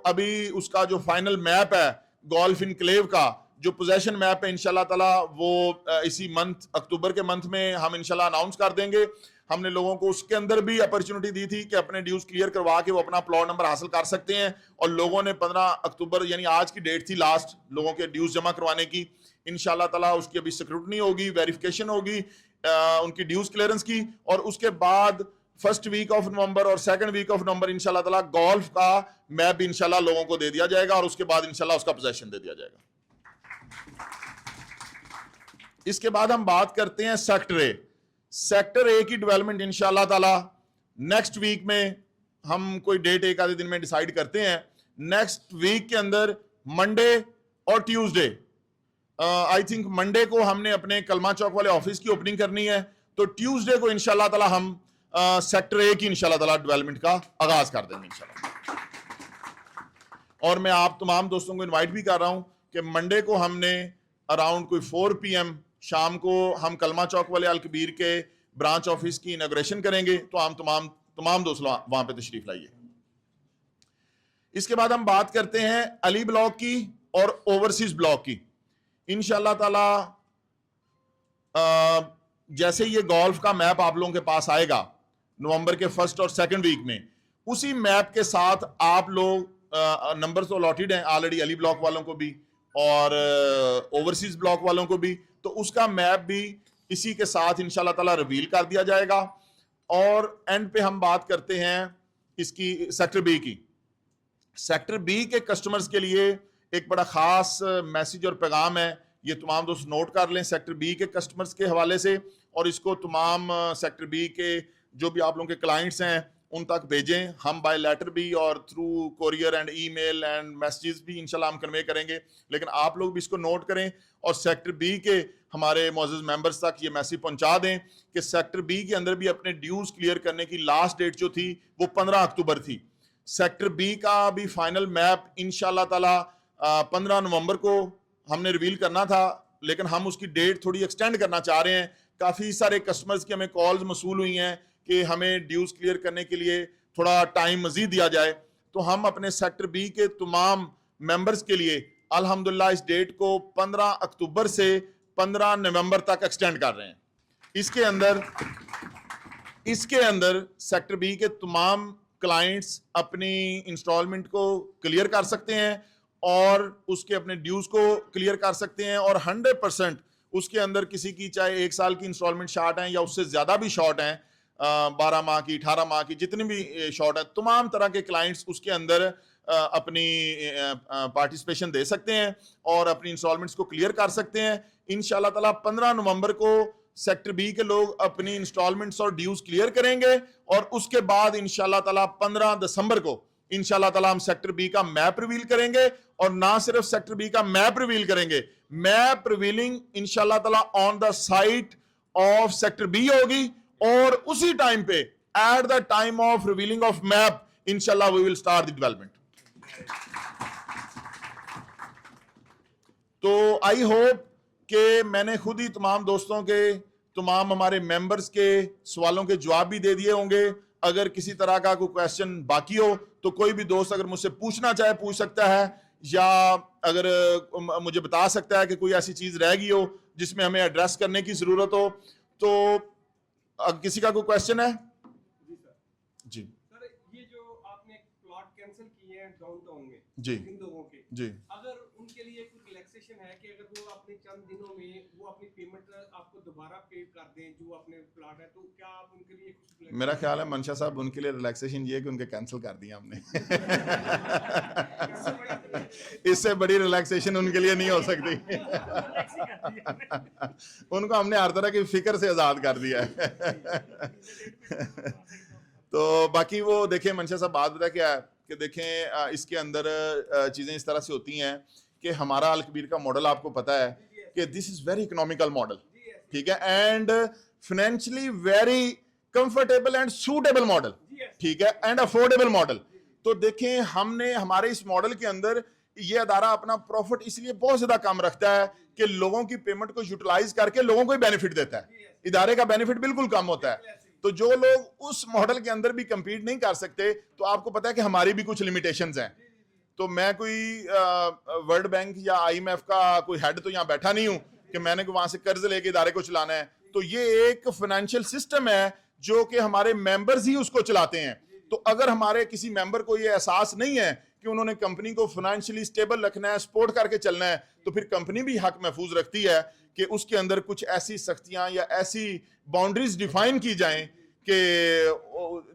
ابھی اس کا جو فائنل میپ ہے گولف انکلیو کا, جو پوزیشن میپ ہے انشاءاللہ تعالی وہ اسی منتھ اکتوبر کے منتھ میں ہم انشاءاللہ اناؤنس کر دیں گے. ہم نے لوگوں کو اس کے اندر بھی اپرچونٹی دی تھی کہ اپنے ڈیوز کلیئر کروا کے وہ اپنا پلاٹ نمبر حاصل کر سکتے ہیں, اور لوگوں نے 15 اکتوبر یعنی آج کی ڈیٹ تھی لاسٹ لوگوں کے ڈیوز جمع کروانے کی. انشاءاللہ تعالی اس کی ابھی سکروٹنی ہوگی, ویریفیکیشن ہوگی ان کی ڈیوز کلیئرنس کی, اور اس کے بعد فرسٹ ویک آف نومبر اور سیکنڈ ویک آف نومبر انشاءاللہ تعالی گولف کا میپ بھی انشاءاللہ لوگوں کو دے دیا جائے گا, اور اس کے بعد انشاءاللہ اس کا پوزیشن دے دیا جائے گا. اس کے بعد ہم بات کرتے ہیں سیکٹر اے کی ڈیولپمنٹ انشاءاللہ تعالی نیکسٹ ویک میں ہم کوئی ڈیٹ ایک آدھے دن میں ڈیسائیڈ کرتے ہیں. نیکسٹ ویک کے اندر منڈے اور ٹیوزڈے, آئی تھنک منڈے کو ہم نے اپنے کلمہ چوک والے آفس کی اوپننگ کرنی ہے, تو ٹیوزڈے کو انشاءاللہ تعالی ہم سیکٹر اے کی انشاءاللہ تعالی ڈیولپمنٹ کا آغاز کر دیں گے انشاءاللہ. اور میں آپ تمام دوستوں کو انوائٹ بھی کر رہا ہوں کہ منڈے کو ہم نے اراؤنڈ کوئی 4 PM شام کو ہم کلمہ چوک والے الکبیر کے برانچ آفس کی اناگوریشن کریں گے, تو ہم تمام دوست وہاں پہ تشریف لائیے. اس کے بعد ہم بات کرتے ہیں علی بلاک کی اور اوورسیز بلاک کی. انشاءاللہ تعالی جیسے یہ گولف کا میپ آپ لوگوں کے پاس آئے گا نومبر کے فرسٹ اور سیکنڈ ویک میں, اسی میپ کے ساتھ آپ لوگ نمبر تو الاٹڈ ہیں آلریڈی علی بلاک والوں کو بھی اور اوورسیز بلاک والوں کو بھی, تو اس کا میپ بھی اسی کے ساتھ انشاءاللہ تعالی ریویل کر دیا جائے گا. اور اینڈ پہ ہم بات کرتے ہیں اس کی سیکٹر بی کی. سیکٹر بی کے کسٹمرز کے لیے ایک بڑا خاص میسیج اور پیغام ہے, یہ تمام دوست نوٹ کر لیں سیکٹر بی کے کسٹمرز کے حوالے سے, اور اس کو تمام سیکٹر بی کے جو بھی آپ لوگوں کے کلائنٹس ہیں ان تک بھیجیں. ہم بائی لیٹر بھی اور through courier and E male and messages بھی انشاءاللہ ہم کنوے کریں گے, لیکن آپ لوگ بھی اس کو نوٹ کریں اور سیکٹر بی کے ہمارے معزز ممبرز تک یہ میسیج پہنچا دیں کہ سیکٹر بی کے اندر بھی اپنے ڈیوز کلیئر کرنے کی لاسٹ ڈیٹ جو تھی وہ 15 اکتوبر تھی. سیکٹر بی کا بھی فائنل میپ انشاءاللہ تعالی 15 نومبر کو ہم نے ریویل کرنا تھا, لیکن ہم اس کی ڈیٹ تھوڑی ایکسٹینڈ کرنا چاہ رہے ہیں. کافی سارے کسٹمرز کی ہمیں کالز موصول ہوئی ہیں کہ ہمیں ڈیوز کلیئر کرنے کے لیے تھوڑا ٹائم مزید دیا جائے, تو ہم اپنے سیکٹر بی کے تمام ممبرز کے لیے الحمدللہ اس ڈیٹ کو 15 اکتوبر سے 15 نومبر تک ایکسٹینڈ کر رہے ہیں. اس کے اندر سیکٹر بی کے تمام کلائنٹس اپنی انسٹالمنٹ کو کلیئر کر سکتے ہیں اور اس کے اپنے ڈیوز کو کلیئر کر سکتے ہیں, اور 100% اس کے اندر کسی کی چاہے 1 سال کی انسٹالمنٹ شارٹ ہیں یا اس سے زیادہ بھی شارٹ ہیں, 12 ماہ کی 18 ماہ کی جتنی بھی شارٹ ہے, تمام طرح کے کلائنٹس اس کے اندر اپنی پارٹیسپیشن دے سکتے ہیں اور اپنی انسٹالمنٹس کو کلیئر کر سکتے ہیں. انشاءاللہ تعالیٰ 15 نومبر کو سیکٹر بی کے لوگ اپنی انسٹالمنٹس اور ڈیوز کلیئر کریں گے, اور اس کے بعد انشاءاللہ تعالیٰ 15 دسمبر کو انشاءاللہ تعالیٰ ہم سیکٹر بی کا میپ ریویل کریں گے, اور نہ صرف سیکٹر بی کا میپ ریویل کریں گے, میپ ریویلنگ انشاءاللہ تعالیٰ on the site of sector B ہوگی, اور اسی ٹائم پہ at the time of revealing of map انشاءاللہ we will start the development. تو آئی ہوپ کہ میں نے خود ہی تمام دوستوں کے, تمام ہمارے ممبرز کے سوالوں کے جواب بھی دے دیے ہوں گے. اگر کسی طرح کا کوئی کویسچن باقی ہو تو کوئی بھی دوست اگر مجھ سے پوچھنا چاہے پوچھ سکتا ہے, یا اگر مجھے بتا سکتا ہے کہ کوئی ایسی چیز رہ گئی ہو جس میں ہمیں ایڈریس کرنے کی ضرورت ہو. تو کسی کا کوئی کویسچن ہے؟ جی سر, یہ جو آپ نے پلاٹ کینسل کیے ہیں ڈاؤن ٹاؤن میں جی ان لوگوں کے, جی اگر ان کے لیے کوئی ریلیکسیشن ہے کہ اگر وہ اپنے چند دنوں میں وہ اپنی پیمنٹ آپ کو دوبارہ پے کر دیں جو اپنے پلاٹ ہے, تو کیا آپ ان کے لیے کچھ؟ میرا خیال ہے منشا صاحب ان کے لیے ریلیکسیشن یہ ہے کہ ان کے کینسل کر دیا ہم نے. اس سے بڑی ریلیکسیشن ان کے لیے نہیں ہو سکتی. ان کو ہم نے ہر طرح کی فکر سے آزاد کر دیا ہے. تو باقی وہ دیکھیں منشا صاحب بات بتا کیا ہے کہ دیکھیں اس کے اندر چیزیں اس طرح سے ہوتی ہیں کہ ہمارا الکبیر کا ماڈل آپ کو پتا ہے کہ دس از ویری اکنامیکل ماڈل, ٹھیک ہے, and financially very comfortable and suitable model, ٹھیک ہے, اینڈ افورڈیبل ماڈل. تو دیکھیں ہم نے ہمارے اس ماڈل کے اندر یہ ادارہ اپنا پروفٹ اس لیے بہت زیادہ کم رکھتا ہے کہ لوگوں کی پیمنٹ کو یوٹیلائز کر کے لوگوں کو ہی بینیفٹ دیتا ہے, ادارے کا بینیفٹ بالکل کم ہوتا ہے. تو جو لوگ اس ماڈل کے اندر بھی کمپیٹ نہیں کر سکتے, تو آپ کو پتا ہے کہ ہماری بھی کچھ لمیٹیشنز ہیں. تو میں کوئی ورلڈ بینک یا آئی ایم ایف کا کوئی ہیڈ تو یہاں بیٹھا نہیں ہوں کہ میں نے وہاں سے قرض لے کے ادارے کو چلانا ہے. تو یہ ایک فائنینشیل سسٹم ہے جو کہ ہمارے ممبرز ہی اس کو چلاتے ہیں. تو اگر ہمارے کسی ممبر کو یہ احساس نہیں ہے کہ انہوں نے کمپنی کو فائنینشلی سٹیبل رکھنا ہے, سپورٹ کر کے چلنا ہے, تو پھر کمپنی بھی حق محفوظ رکھتی ہے کہ اس کے اندر کچھ ایسی سختیاں یا ایسی باؤنڈریز ڈیفائن کی جائیں کہ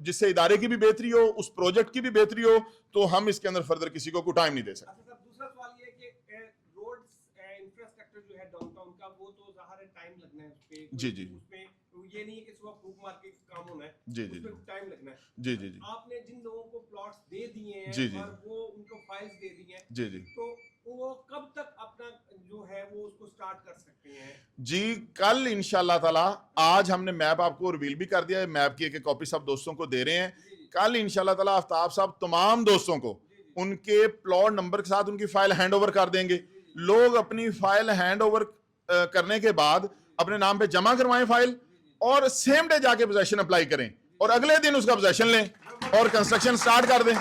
جس سے ادارے کی بھی بہتری ہو, اس پروجیکٹ کی بھی بہتری ہو. تو ہم اس کے اندر فردر کسی کو کوئی ٹائم نہیں دے سکتے. دوسرا سوال یہ ہے کہ روڈز انفراسٹرکچر جو ہے ڈاؤن ٹاؤن کا, وہ تو ظاہر ہے ٹائم لگنا ہے اس پہ. جی جی, اس پہ یہ نہیں ہے کہ صبح پھوک مار کے کام ہونا ہے, جی جی, ٹائم لگنا ہے. جی جی, آپ نے جن لوگوں کو پلاٹس دے دیے جی ہیں اور وہ ان کو فائلز دے دی ہیں, جی جی, تو وہ کب تک اپنا جو ہے وہ اس کو سٹارٹ کر سکتے ہیں؟ جی کل انشاءاللہ تعالی, آج ہم نے میپ آپ کو ریویل بھی کر دیا ہے, میپ کی ایک کاپی سب دوستوں کو دے رہے ہیں. کل انشاءاللہ تعالی آفتاب صاحب تمام دوستوں کو ان کے پلاٹ نمبر کے ساتھ ان کی فائل ہینڈ اوور کر دیں گے. لوگ اپنی فائل ہینڈ اوور کرنے کے بعد اپنے نام پہ جمع کروائیں فائل, اور سیم ڈے جا کے پوزیشن اپلائی کریں, اور اگلے دن اس کا پوزیشن لیں اور کنسٹرکشن سٹارٹ کر دیں.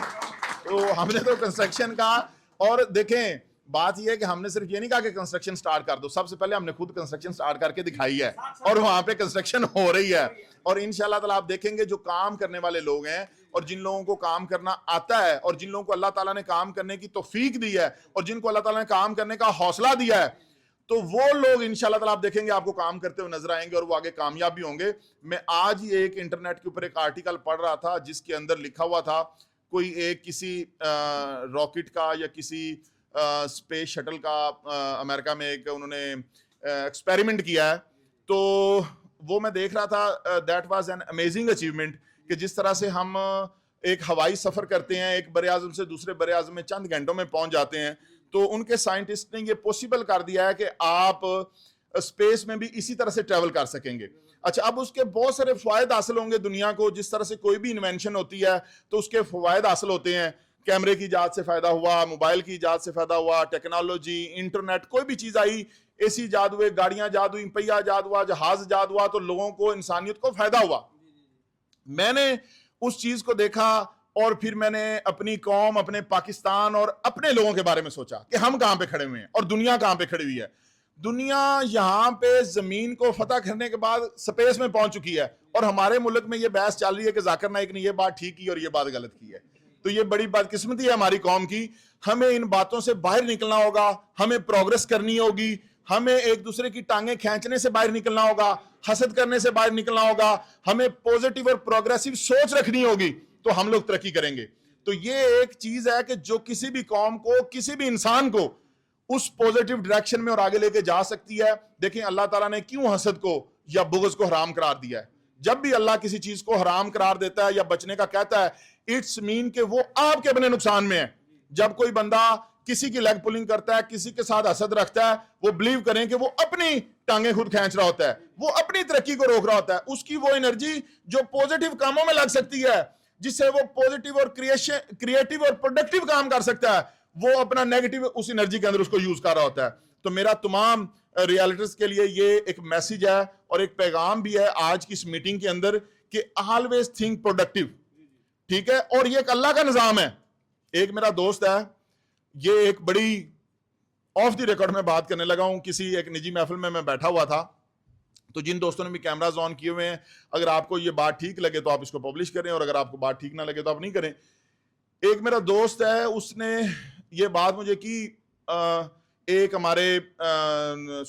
تو ہم نے تو کنسٹرکشن کا, اور دیکھیں بات یہ ہے کہ ہم نے صرف یہ نہیں کہا کہ کنسٹرکشن سٹارٹ کر دو, سب سے پہلے ہم نے خود کنسٹرکشن سٹارٹ کر کے دکھائی ہے, اور وہاں پہ کنسٹرکشن ہو رہی ہے. اور انشاءاللہ تعالیٰ آپ دیکھیں گے جو کام کرنے والے لوگ ہیں, اور جن لوگوں کو کام کرنا آتا ہے, اور جن لوگوں کو اللہ تعالیٰ نے کام کرنے کی توفیق دی ہے, اور جن کو اللہ تعالیٰ نے کام کرنے کا حوصلہ دیا ہے, تو وہ لوگ انشاءاللہ تعالیٰ آپ دیکھیں گے آپ کو کام کرتے ہوئے نظر آئیں گے, اور وہ آگے کامیاب بھی ہوں گے. میں آج ہی ایک انٹرنیٹ کے اوپر ایک آرٹیکل پڑھ رہا تھا جس کے اندر لکھا ہوا تھا کوئی ایک کسی راکٹ کا یا کسی اسپیس شٹل کا امریکہ میں ایک انہوں نے ایکسپیریمنٹ کیا ہے. تو وہ میں دیکھ رہا تھا, that was an amazing achievement, کہ جس طرح سے ہم ایک ہوائی سفر کرتے ہیں ایک بر اعظم سے دوسرے بر اعظم میں چند گھنٹوں میں پہنچ جاتے ہیں. تو ان کے سائنٹسٹ نے یہ پوسیبل کر دیا ہے کہ آپ اسپیس میں بھی اسی طرح سے ٹریول کر سکیں گے. اچھا, اب اس کے بہت سارے فوائد حاصل ہوں گے دنیا کو. جس طرح سے کوئی بھی انوینشن ہوتی ہے تو اس کے فوائد حاصل ہوتے ہیں. کیمرے کی ایجاد سے فائدہ ہوا, موبائل کی ایجاد سے فائدہ ہوا, ٹیکنالوجی, انٹرنیٹ, کوئی بھی چیز آئی, اے سی ایجاد ہوئے, گاڑیاں ایجاد ہوئی, پہیہ ایجاد ہوا, جہاز ایجاد ہوا, تو لوگوں کو, انسانیت کو فائدہ ہوا. میں نے اس چیز کو دیکھا اور پھر میں نے اپنی قوم, اپنے پاکستان اور اپنے لوگوں کے بارے میں سوچا کہ ہم کہاں پہ کھڑے ہوئے ہیں اور دنیا کہاں پہ کھڑی ہوئی ہے. دنیا یہاں پہ زمین کو فتح کرنے کے بعد سپیس میں پہنچ چکی ہے, اور ہمارے ملک میں یہ بحث چل رہی ہے کہ ذاکر نائک نے یہ بات ٹھیک کی اور یہ بات غلط کی ہے. تو یہ بڑی بدقسمتی ہے ہماری قوم کی. ہمیں ان باتوں سے باہر نکلنا ہوگا, ہمیں پروگرس کرنی ہوگی, ہمیں ایک دوسرے کی ٹانگیں کھینچنے سے باہر نکلنا ہوگا, حسد کرنے سے باہر نکلنا ہوگا, ہمیں پوزیٹیو اور پروگریسو سوچ رکھنی ہوگی, تو ہم لوگ ترقی کریں گے. تو یہ ایک چیز ہے کہ جو کسی بھی قوم کو, کسی بھی انسان کو اس پوزیٹیو ڈائریکشن میں اور آگے لے کے جا سکتی ہے. دیکھیں اللہ تعالیٰ نے کیوں حسد کو یا بغض کو حرام قرار دیا ہے. جب بھی اللہ کسی چیز کو حرام قرار دیتا ہے یا بچنے کا کہتا ہے, اٹس مین کہ وہ آپ کے اپنے نقصان میں ہے. جب کوئی بندہ کسی کی لیگ پولنگ کرتا ہے, کسی کے ساتھ حسد رکھتا ہے, وہ بلیو کریں کہ وہ اپنی ٹانگیں خود کھینچ رہا ہوتا ہے, وہ اپنی ترقی کو روک رہا ہوتا ہے. اس کی وہ انرجی جو پوزیٹیو کاموں میں لگ سکتی ہے, جس سے وہ پوزیٹیو اور کریٹیو اور پروڈکٹیو کام کر سکتا ہے, وہ اپنا نیگیٹو اس انرجی کے اندر اس کو یوز کر رہا ہوتا ہے. تو میرا تمام ریالٹرز کے لیے یہ ایک میسج ہے اور ایک پیغام بھی ہے آج کی اس میٹنگ کے اندر کہ آلویز تھنک پروڈکٹیو. ٹھیک ہے, اور یہ ایک اللہ کا نظام ہے. ایک میرا دوست ہے, یہ ایک بڑی آف دی ریکارڈ میں بات کرنے لگا ہوں, کسی ایک نجی محفل میں بیٹھا ہوا تھا, تو جن دوستوں نے بھی کیمراز آن کیے ہوئے ہیں, اگر آپ کو یہ بات ٹھیک لگے تو آپ اس کو پبلش کریں, اور اگر آپ کو بات ٹھیک نہ لگے تو آپ نہیں کریں. ایک میرا دوست ہے, اس نے یہ بات مجھے کی ایک ہمارے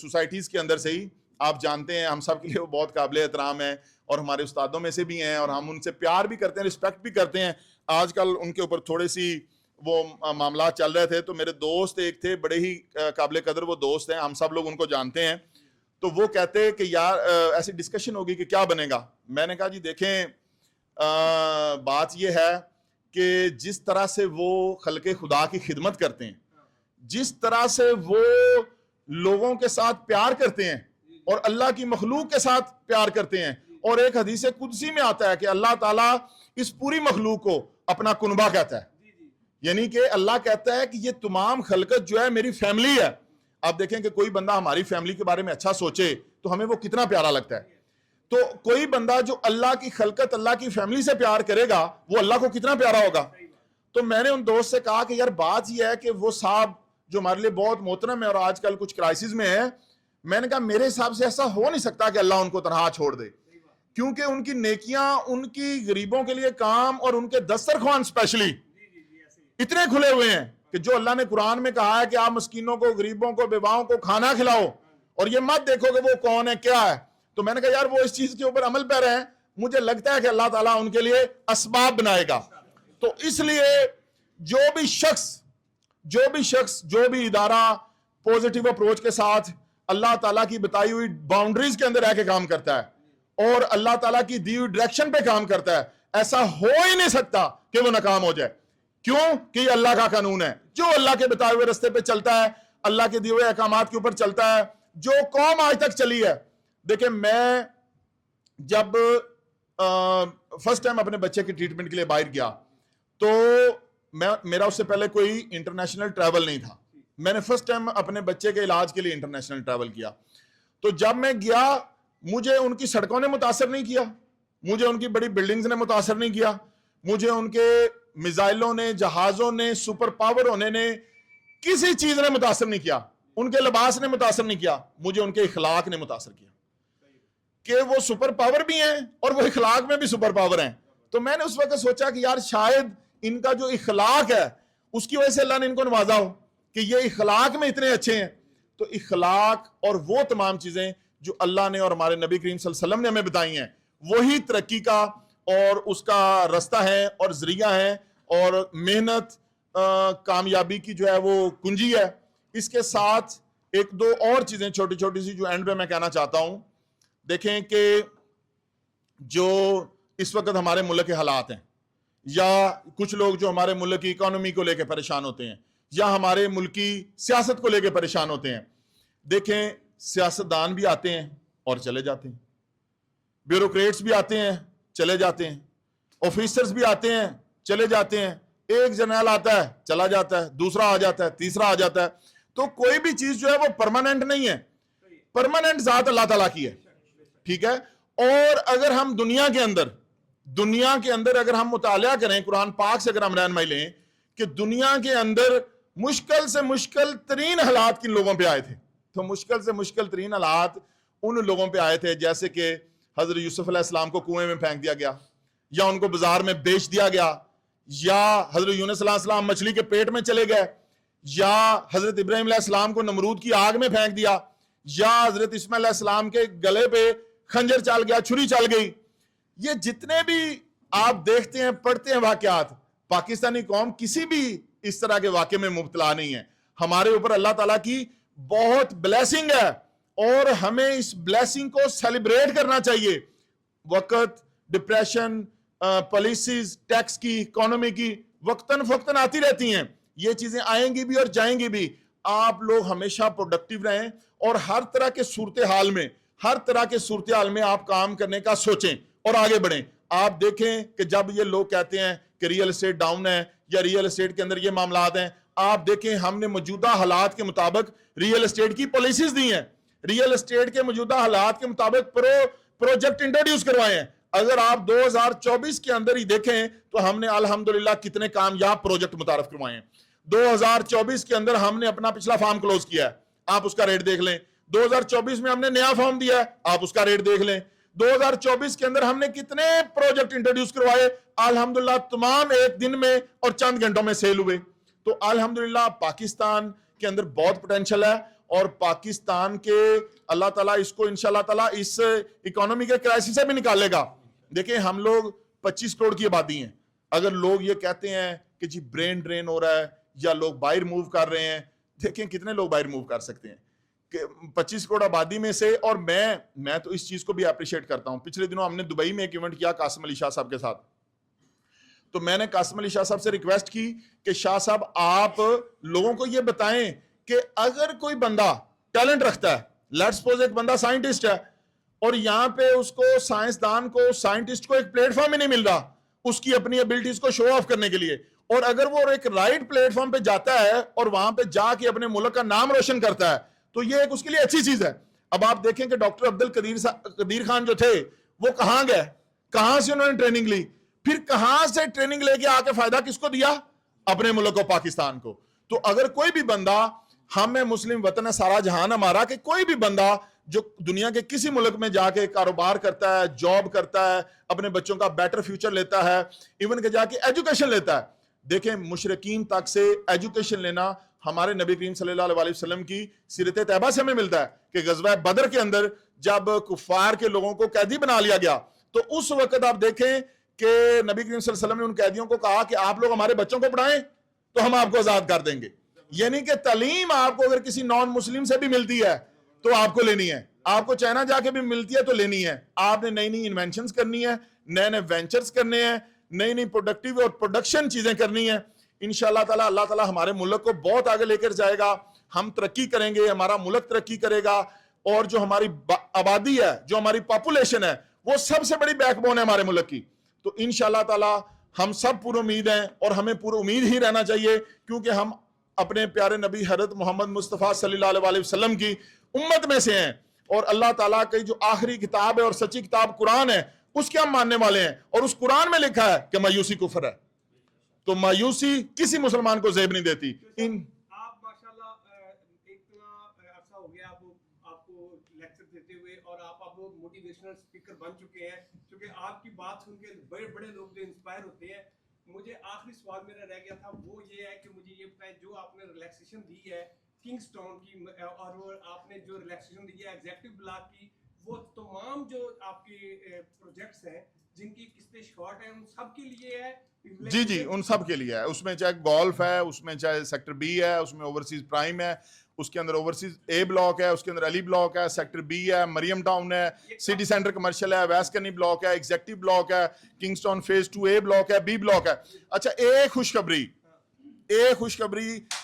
سوسائٹیز کے اندر سے ہی, آپ جانتے ہیں ہم سب کے لیے وہ بہت قابل احترام ہے اور ہمارے استادوں میں سے بھی ہیں, اور ہم ان سے پیار بھی کرتے ہیں, رسپیکٹ بھی کرتے ہیں. آج کل ان کے اوپر تھوڑے سی وہ معاملات چل رہے تھے, تو میرے دوست ایک تھے, بڑے ہی قابل قدر وہ دوست ہیں, ہم سب لوگ ان کو جانتے ہیں. تو وہ کہتے کہ یار ایسی ڈسکشن ہوگی کہ کیا بنے گا. میں نے کہا جی دیکھیں, بات یہ ہے کہ جس طرح سے وہ خلق خدا کی خدمت کرتے ہیں, جس طرح سے وہ لوگوں کے ساتھ پیار کرتے ہیں اور اللہ کی مخلوق کے ساتھ پیار کرتے ہیں, اور ایک حدیث قدسی میں آتا ہے کہ اللہ تعالیٰ اس پوری مخلوق کو اپنا کنبہ کہتا ہے, یعنی کہ اللہ کہتا ہے کہ یہ تمام خلقت جو ہے میری فیملی ہے. آپ دیکھیں کہ کوئی بندہ ہماری فیملی کے بارے میں اچھا سوچے تو ہمیں وہ کتنا پیارا لگتا ہے. تو کوئی بندہ جو اللہ کی خلقت, اللہ کی فیملی سے پیار کرے گا, وہ اللہ کو کتنا پیارا ہوگا. تو میں نے ان دوست سے کہا کہ یار بات یہ ہے کہ وہ صاحب جو ہمارے لیے بہت محترم ہے اور آج کل کچھ کرائسس میں ہے, میں نے کہا میرے حساب سے ایسا ہو نہیں سکتا کہ اللہ ان کو تنہا چھوڑ دے, کیونکہ ان کی نیکیاں, ان کی غریبوں کے لیے کام اور ان کے دسترخوان اسپیشلی اتنے کھلے ہوئے ہیں کہ جو اللہ نے قرآن میں کہا ہے کہ آپ مسکینوں کو, غریبوں کو, بیواؤں کو کھانا کھلاؤ, اور یہ مت دیکھو کہ وہ کون ہے کیا ہے. تو میں نے کہا یار وہ اس چیز کے اوپر عمل پہ رہے ہیں, مجھے لگتا ہے کہ اللہ تعالیٰ ان کے لیے اسباب بنائے گا. تو اس لیے جو بھی شخص جو بھی ادارہ پوزیٹیو اپروچ کے ساتھ اللہ تعالیٰ کی بتائی ہوئی باؤنڈریز کے اندر رہ کے کام کرتا ہے اور اللہ تعالیٰ کی دی ہوئی ڈائریکشن پہ کام کرتا ہے, ایسا ہو ہی نہیں سکتا کہ وہ ناکام ہو جائے. کیوں کہ یہ اللہ کا قانون ہے. جو اللہ کے بتائے ہوئے رستے پہ چلتا ہے, اللہ کے دیے ہوئے احکامات کے اوپر چلتا ہے, جو قوم آج تک چلی ہے. دیکھیں میں جب فرسٹ ٹائم اپنے بچے کی ٹریٹمنٹ کے لیے باہر گیا, تو میرا اس سے پہلے کوئی انٹرنیشنل ٹریول نہیں تھا. میں نے فرسٹ ٹائم اپنے بچے کے علاج کے لیے انٹرنیشنل ٹریول کیا. تو جب میں گیا, مجھے ان کی سڑکوں نے متاثر نہیں کیا, مجھے ان کی بڑی بلڈنگز نے متاثر نہیں کیا, مجھے ان کے میزائلوں نے, جہازوں نے, سپر پاور ہونے نے, کسی چیز نے متاثر نہیں کیا, ان کے لباس نے متاثر نہیں کیا, مجھے ان کے اخلاق نے متاثر کیا کہ وہ سپر پاور بھی ہیں اور وہ اخلاق میں بھی سپر پاور ہیں. تو میں نے اس وقت سوچا کہ یار شاید ان کا جو اخلاق ہے اس کی وجہ سے اللہ نے ان کو نوازا ہو کہ یہ اخلاق میں اتنے اچھے ہیں. تو اخلاق اور وہ تمام چیزیں جو اللہ نے اور ہمارے نبی کریم صلی اللہ علیہ وسلم نے ہمیں بتائی ہیں, وہی ترقی کا اور اس کا رستہ ہے اور ذریعہ ہے, اور محنت کامیابی کی جو ہے وہ کنجی ہے. اس کے ساتھ ایک دو اور چیزیں چھوٹی چھوٹی سی جو اینڈ پہ میں کہنا چاہتا ہوں. دیکھیں کہ جو اس وقت ہمارے ملک کے حالات ہیں, یا کچھ لوگ جو ہمارے ملک کی اکانومی کو لے کے پریشان ہوتے ہیں, یا ہمارے ملک کی سیاست کو لے کے پریشان ہوتے ہیں. دیکھیں سیاستدان بھی آتے ہیں اور چلے جاتے ہیں, بیوروکریٹس بھی آتے ہیں چلے جاتے ہیں, آفیسرز بھی آتے ہیں چلے جاتے ہیں, ایک جنرل آتا ہے چلا جاتا ہے, دوسرا آ جاتا ہے, تیسرا آ جاتا ہے. تو کوئی بھی چیز جو ہے وہ پرماننٹ نہیں ہے, پرماننٹ ذات اللہ تعالیٰ کی ہے. ٹھیک ہے. اور اگر ہم دنیا کے اندر دنیا کے اندر اگر ہم مطالعہ کریں قرآن پاک سے اگر ہم رہنمائی لیں کہ دنیا کے اندر مشکل سے مشکل ترین حالات کن لوگوں پہ آئے تھے, تو مشکل سے مشکل ترین حالات ان لوگوں پہ آئے تھے جیسے کہ حضرت یوسف علیہ السلام کو کنویں میں پھینک دیا گیا, یا ان کو بازار میں بیچ دیا گیا, یا حضرت یونس علیہ السلام مچھلی کے پیٹ میں چلے گئے, یا حضرت ابراہیم علیہ السلام کو نمرود کی آگ میں پھینک دیا, یا حضرت اسماعیل علیہ السلام کے گلے پہ خنجر چل گیا, چھری چل گئی. یہ جتنے بھی آپ دیکھتے ہیں پڑھتے ہیں واقعات, پاکستانی قوم کسی بھی اس طرح کے واقعے میں مبتلا نہیں ہے. ہمارے اوپر اللہ تعالیٰ کی بہت بلیسنگ ہے اور ہمیں اس بلیسنگ کو سیلیبریٹ کرنا چاہیے. وقت ڈپریشن, پالیسیز, ٹیکس کی, اکانومی کی وقتاً فوقتاً آتی رہتی ہیں, یہ چیزیں آئیں گی بھی اور جائیں گی بھی. آپ لوگ ہمیشہ پروڈکٹیو رہیں اور ہر طرح کے صورتحال میں آپ کام کرنے کا سوچیں اور آگے بڑھیں. آپ دیکھیں کہ جب یہ لوگ کہتے ہیں کہ ریئل اسٹیٹ ڈاؤن ہے یا ریئل اسٹیٹ کے اندر یہ معاملات ہیں, آپ دیکھیں ہم نے موجودہ حالات کے مطابق ریئل اسٹیٹ کی پالیسیز دی ہیں, ریئل اسٹیٹ کے موجودہ حالات کے مطابق پروجیکٹ انٹروڈیوس کروائے ہیں. اگر آپ 2024 کے اندر ہی دیکھیں تو ہم نے الحمدللہ کتنے کامیاب پروجیکٹ متعارف کروائے ہیں. 2024 کے اندر ہم نے اپنا پچھلا فارم کلوز کیا ہے, آپ اس کا ریٹ دیکھ لیں. 2024 میں ہم نے نیا فارم دیا ہے, آپ اس کا ریٹ دیکھ لیں. 2024 کے اندر ہم نے کتنے پروجیکٹ انٹروڈیوس کروائے, الحمدللہ تمام ایک دن میں اور چند گھنٹوں میں سیل ہوئے. تو الحمدللہ پاکستان کے اندر بہت پوٹینشل ہے اور پاکستان کے اللہ تعالیٰ اس کو انشاءاللہ تعالیٰ اس اکانومی کے کرائسس سے بھی نکالے گا. دیکھیں ہم لوگ 25 کروڑ کی آبادی ہیں. اگر لوگ یہ کہتے ہیں کہ جی برین ڈرین ہو رہا ہے یا لوگ باہر موو کر رہے ہیں, دیکھیں کتنے لوگ باہر موو کر سکتے ہیں 25 کروڑ آبادی میں سے. اور میں تو اس چیز کو بھی اپریشیٹ کرتا ہوں. پچھلے دنوں ہم نے دبئی میں ایک ایونٹ کیا قاسم علی شاہ صاحب کے ساتھ, تو میں نے قاسم علی شاہ صاحب سے ریکویسٹ کی کہ شاہ صاحب آپ لوگوں کو یہ بتائیں کہ اگر کوئی بندہ ٹیلنٹ رکھتا ہے, لیٹس سپوز ایک بندہ سائنٹسٹ ہے اور یہاں پہ اس کو سائنسدان کو سائنٹسٹ کو ایک پلیٹ فارم ہی نہیں مل رہا اس کی اپنی ابیلٹیز کو شو آف کرنے کے لیے, اور اگر وہ ایک رائٹ پلیٹ فارم پہ جاتا ہے اور وہاں پہ جا کے اپنے ملک کا نام روشن کرتا ہے تو یہ ایک اس کے لیے اچھی چیز ہے. اب آپ دیکھیں کہ ڈاکٹر عبد القدیر خان جو تھے وہ کہاں گئے, کہاں سے انہوں نے ٹریننگ لی, پھر کہاں سے ٹریننگ لے کے آ کے فائدہ کس کو دیا, اپنے ملک کو, پاکستان کو. تو اگر کوئی بھی بندہ, ہمیں مسلم وطن ہے سارا جہان ہمارا, کہ کوئی بھی بندہ جو دنیا کے کسی ملک میں جا کے کاروبار کرتا ہے, جاب کرتا ہے, اپنے بچوں کا بیٹر فیوچر لیتا ہے, ایون کہ جا کے ایجوکیشن لیتا ہے. دیکھیں مشرقین تک سے ایجوکیشن لینا ہمارے نبی کریم صلی اللہ علیہ وسلم کی سیرت طیبہ سے ہمیں ملتا ہے کہ غزوہ بدر کے اندر جب کفار کے لوگوں کو قیدی بنا لیا گیا تو اس وقت آپ دیکھیں کہ نبی کریم صلی اللہ علیہ وسلم نے ان قیدیوں کو کہا کہ آپ لوگ ہمارے بچوں کو پڑھائیں تو ہم آپ کو آزاد کر دیں گے. یعنی کہ تعلیم آپ کو اگر کسی نان مسلم سے بھی ملتی ہے تو آپ کو لینی ہے, آپ کو چائنا جا کے بھی ملتی ہے تو لینی ہے. آپ نے نئی نئی انوینشنز کرنی ہے, نئے نئے وینچرز کرنے ہیں, نئی نئی پروڈکٹیو اور پروڈکشن چیزیں کرنی ہیں. انشاءاللہ تعالیٰ اللہ تعالیٰ ہمارے ملک کو بہت آگے لے کر جائے گا, ہم ترقی کریں گے, ہمارا ملک ترقی کرے گا, اور جو ہماری آبادی ہے, جو ہماری پاپولیشن ہے, وہ سب سے بڑی بیک بون ہے ہمارے ملک کی. تو انشاءاللہ تعالیٰ ہم سب پور امید ہیں اور ہمیں پور امید ہی رہنا چاہیے, کیونکہ ہم اپنے پیارے نبی حضرت محمد مصطفیٰ صلی اللہ علیہ وسلم کی امت میں سے ہیں, اور اللہ تعالیٰ کی جو آخری کتاب ہے اور سچی کتاب قرآن ہے اس کے ہم ماننے والے ہیں, اور اس قرآن میں لکھا ہے کہ مایوسی کفر ہے. تو مایوسی کسی مسلمان کو زیب نہیں دیتی. آپ ماشاءاللہ اتنا عرصہ ہو گیا آپ کو لیکچر دیتے ہوئے, اور آپ اب موٹیویشنل اسپیکر بن چکے ہیں, کیونکہ آپ کی بات سن کے بڑے بڑے لوگ جو انسپائر ہوتے ہیں. مجھے آخری سوال میرا رہ گیا تھا, وہ یہ ہے کہ مجھے یہ بتائیں جو آپ نے ریلیکسیشن دی ہے کنگسٹون کی, اور وہ آپ نے جو ریلیکسیشن دی ہے ایگزیکٹو بلاک کی, وہ تمام جو آپ کے پروجیکٹس ہیں جن کی قسطیں شارٹ ہیں ان سب کے لیے ہے؟ جی ان سب کے لیے ہے. اس میں چاہے گولف ہے, اس میں چاہے سیکٹر بی ہے, اس میں اوورسیز پرائم ہے, اس کے اندر اوورسیز اے بلاک ہے, اس کے اندر علی بلاک ہے, سیکٹر بی ہے, مریم ٹاؤن ہے, سٹی سینٹر کمرشل ہے, ویسٹ کنی بلاک ہے, ایگزیکٹو بلاک ہے, کنگسٹون فیز 2 اے بلاک ہے, بی بلاک ہے. اچھا ایک خوشخبری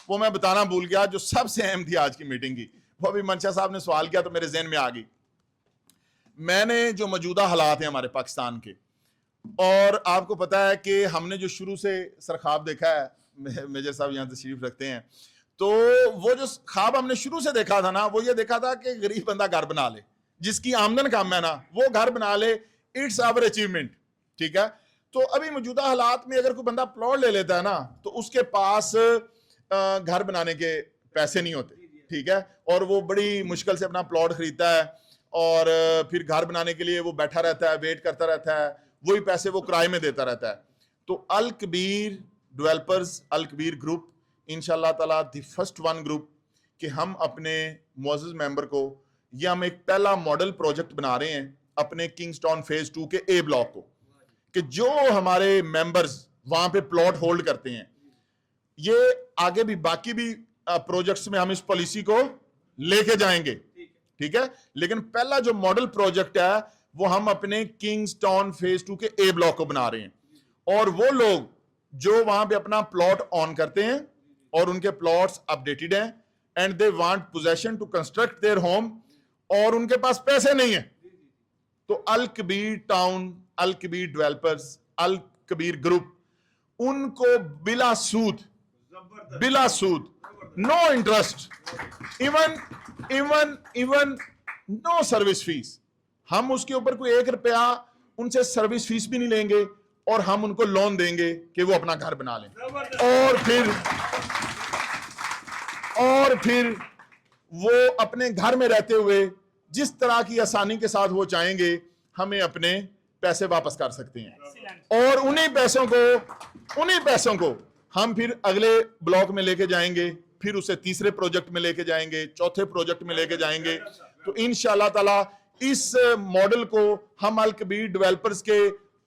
وہ میں بتانا بھول گیا جو سب سے اہم تھی آج کی میٹنگ کی, وہ بھی منشا صاحب نے سوال کیا تو میرے ذہن میں آ گئی. میں نے جو موجودہ حالات ہیں ہمارے پاکستان کے, اور آپ کو پتا ہے کہ ہم نے جو شروع سے سرخواب دیکھا ہے, میجر صاحب یہاں تشریف رکھتے ہیں, تو وہ جو خواب ہم نے شروع سے دیکھا تھا نا, وہ یہ دیکھا تھا کہ غریب بندہ گھر بنا لے, جس کی آمدن کم ہے نا وہ گھر بنا لے, اٹس آور اچیومنٹ. ٹھیک ہے. تو ابھی موجودہ حالات میں اگر کوئی بندہ پلاٹ لے لیتا ہے نا تو اس کے پاس گھر بنانے کے پیسے نہیں ہوتے, ٹھیک ہے, اور وہ بڑی مشکل سے اپنا پلاٹ خریدتا ہے اور پھر گھر بنانے کے لیے وہ بیٹھا رہتا ہے, ویٹ کرتا رہتا ہے, وہی پیسے وہ کرائے میں دیتا رہتا ہے. تو الکبیر ڈیولپرز, الکبیر گروپ انشاءاللہ تعالیٰ دی فرسٹ ون گروپ کہ ہم اپنے معزز ممبر کو, یہ ہم ایک پہلا ماڈل پروجیکٹ بنا رہے ہیں اپنے کنگسٹون فیز 2 کے اے بلاک کو, کہ جو ہمارے ممبرز وہاں پہ پلاٹ ہولڈ کرتے ہیں, یہ آگے بھی باقی بھی پروجیکٹس میں ہم اس پالیسی کو لے کے جائیں گے, ٹھیک ہے, لیکن پہلا جو ماڈل پروجیکٹ ہے وہ ہم اپنے کنگسٹون فیز 2 کے اے بلاک کو بنا رہے ہیں. اور وہ لوگ جو وہاں پہ اپنا پلاٹ آن کرتے ہیں اور ان کے پلاٹس اپڈیٹڈ ہیں and they want position to construct their home اور ان کے پاس پیسے نہیں ہیں, تو Al Kabir town, Al Kabir developers, Al Kabir group ان کو بلا سود, بلا سود, no interest, even no service fee, ہم اس کے اوپر کوئی 1 روپیہ ان سے سروس فیس بھی نہیں لیں گے اور ہم ان کو لون دیں گے کہ وہ اپنا گھر بنا لیں, اور پھر وہ اپنے گھر میں رہتے ہوئے جس طرح کی آسانی کے ساتھ وہ چاہیں گے ہمیں اپنے پیسے واپس کر سکتے ہیں. اور انہی پیسوں کو ہم پھر اگلے بلاک میں لے کے جائیں گے, پھر اسے تیسرے پروجیکٹ میں لے کے جائیں گے, چوتھے پروجیکٹ میں لے کے جائیں گے. تو انشاءاللہ تعالی اس ماڈل کو ہم الکبیر ڈیولپرز کے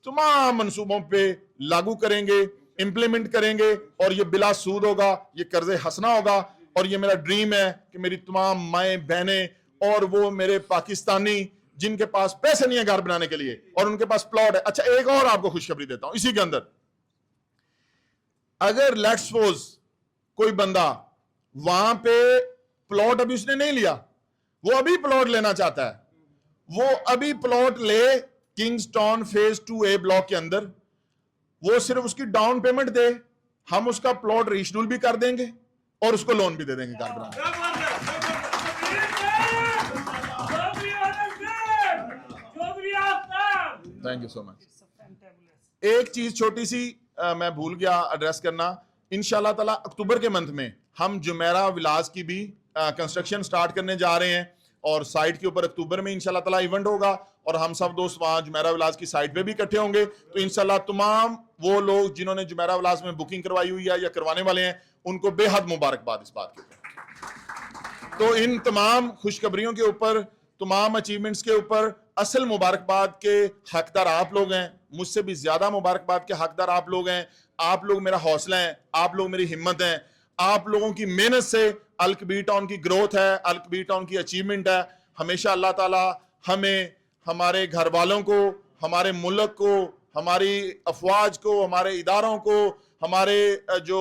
تمام منصوبوں پہ لاگو کریں گے, امپلیمنٹ کریں گے, اور یہ بلا سود ہوگا, یہ قرض حسنہ ہوگا. اور یہ میرا ڈریم ہے کہ میری تمام مائیں بہنیں اور وہ میرے پاکستانی جن کے پاس پیسے نہیں ہیں گھر بنانے کے لیے اور ان کے پاس پلاٹ ہے. اچھا ایک اور آپ کو خوشخبری دیتا ہوں اسی کے اندر, اگر لیٹس سپوز کوئی بندہ وہاں پہ پلاٹ ابھی اس نے نہیں لیا, وہ ابھی پلاٹ لینا چاہتا ہے, وہ ابھی پلاٹ لے کنگسٹون فیز 2 اے بلاک کے اندر, وہ صرف اس کی ڈاؤن پیمنٹ دے, ہم اس کا پلاٹ ریشیڈول بھی کر دیں گے اور اس کو لون بھی دے دیں گے گھر بنانے. تھینک یو سو مچ. ایک چیز چھوٹی سی میں بھول گیا ایڈریس کرنا, انشاءاللہ تعالیٰ اکتوبر کے منتھ میں ہم جمیرہ ولاز کی بھی کنسٹرکشن سٹارٹ کرنے جا رہے ہیں, اور سائٹ کے اوپر اکتوبر میں انشاءاللہ تعالیٰ ایونٹ ہوگا اور ہم سب دوست وہاں جمیرہ ولاز کی سائٹ پہ بھی اکٹھے ہوں گے. تو انشاءاللہ تمام وہ لوگ جنہوں نے جمیرہ ولاز میں بکنگ کروائی ہوئی ہے یا کروانے والے ہیں ان کو بے حد مبارکباد اس بات کے اوپر. تو ان تمام خوشخبریوں کے اوپر, تمام اچیومنٹس کے اوپر اصل مبارکباد کے حقدار آپ لوگ ہیں, مجھ سے بھی زیادہ مبارکباد کے حقدار آپ لوگ ہیں. آپ لوگ میرا حوصلہ ہیں, آپ لوگ میری ہمت ہیں, آپ لوگوں کی محنت سے الکبیر ٹاؤن کی گروتھ ہے, الکبیر ٹاؤن کی اچیومنٹ ہے. ہمیشہ اللہ تعالیٰ ہمیں, ہمارے گھر والوں کو, ہمارے ملک کو, ہماری افواج کو, ہمارے اداروں کو, ہمارے جو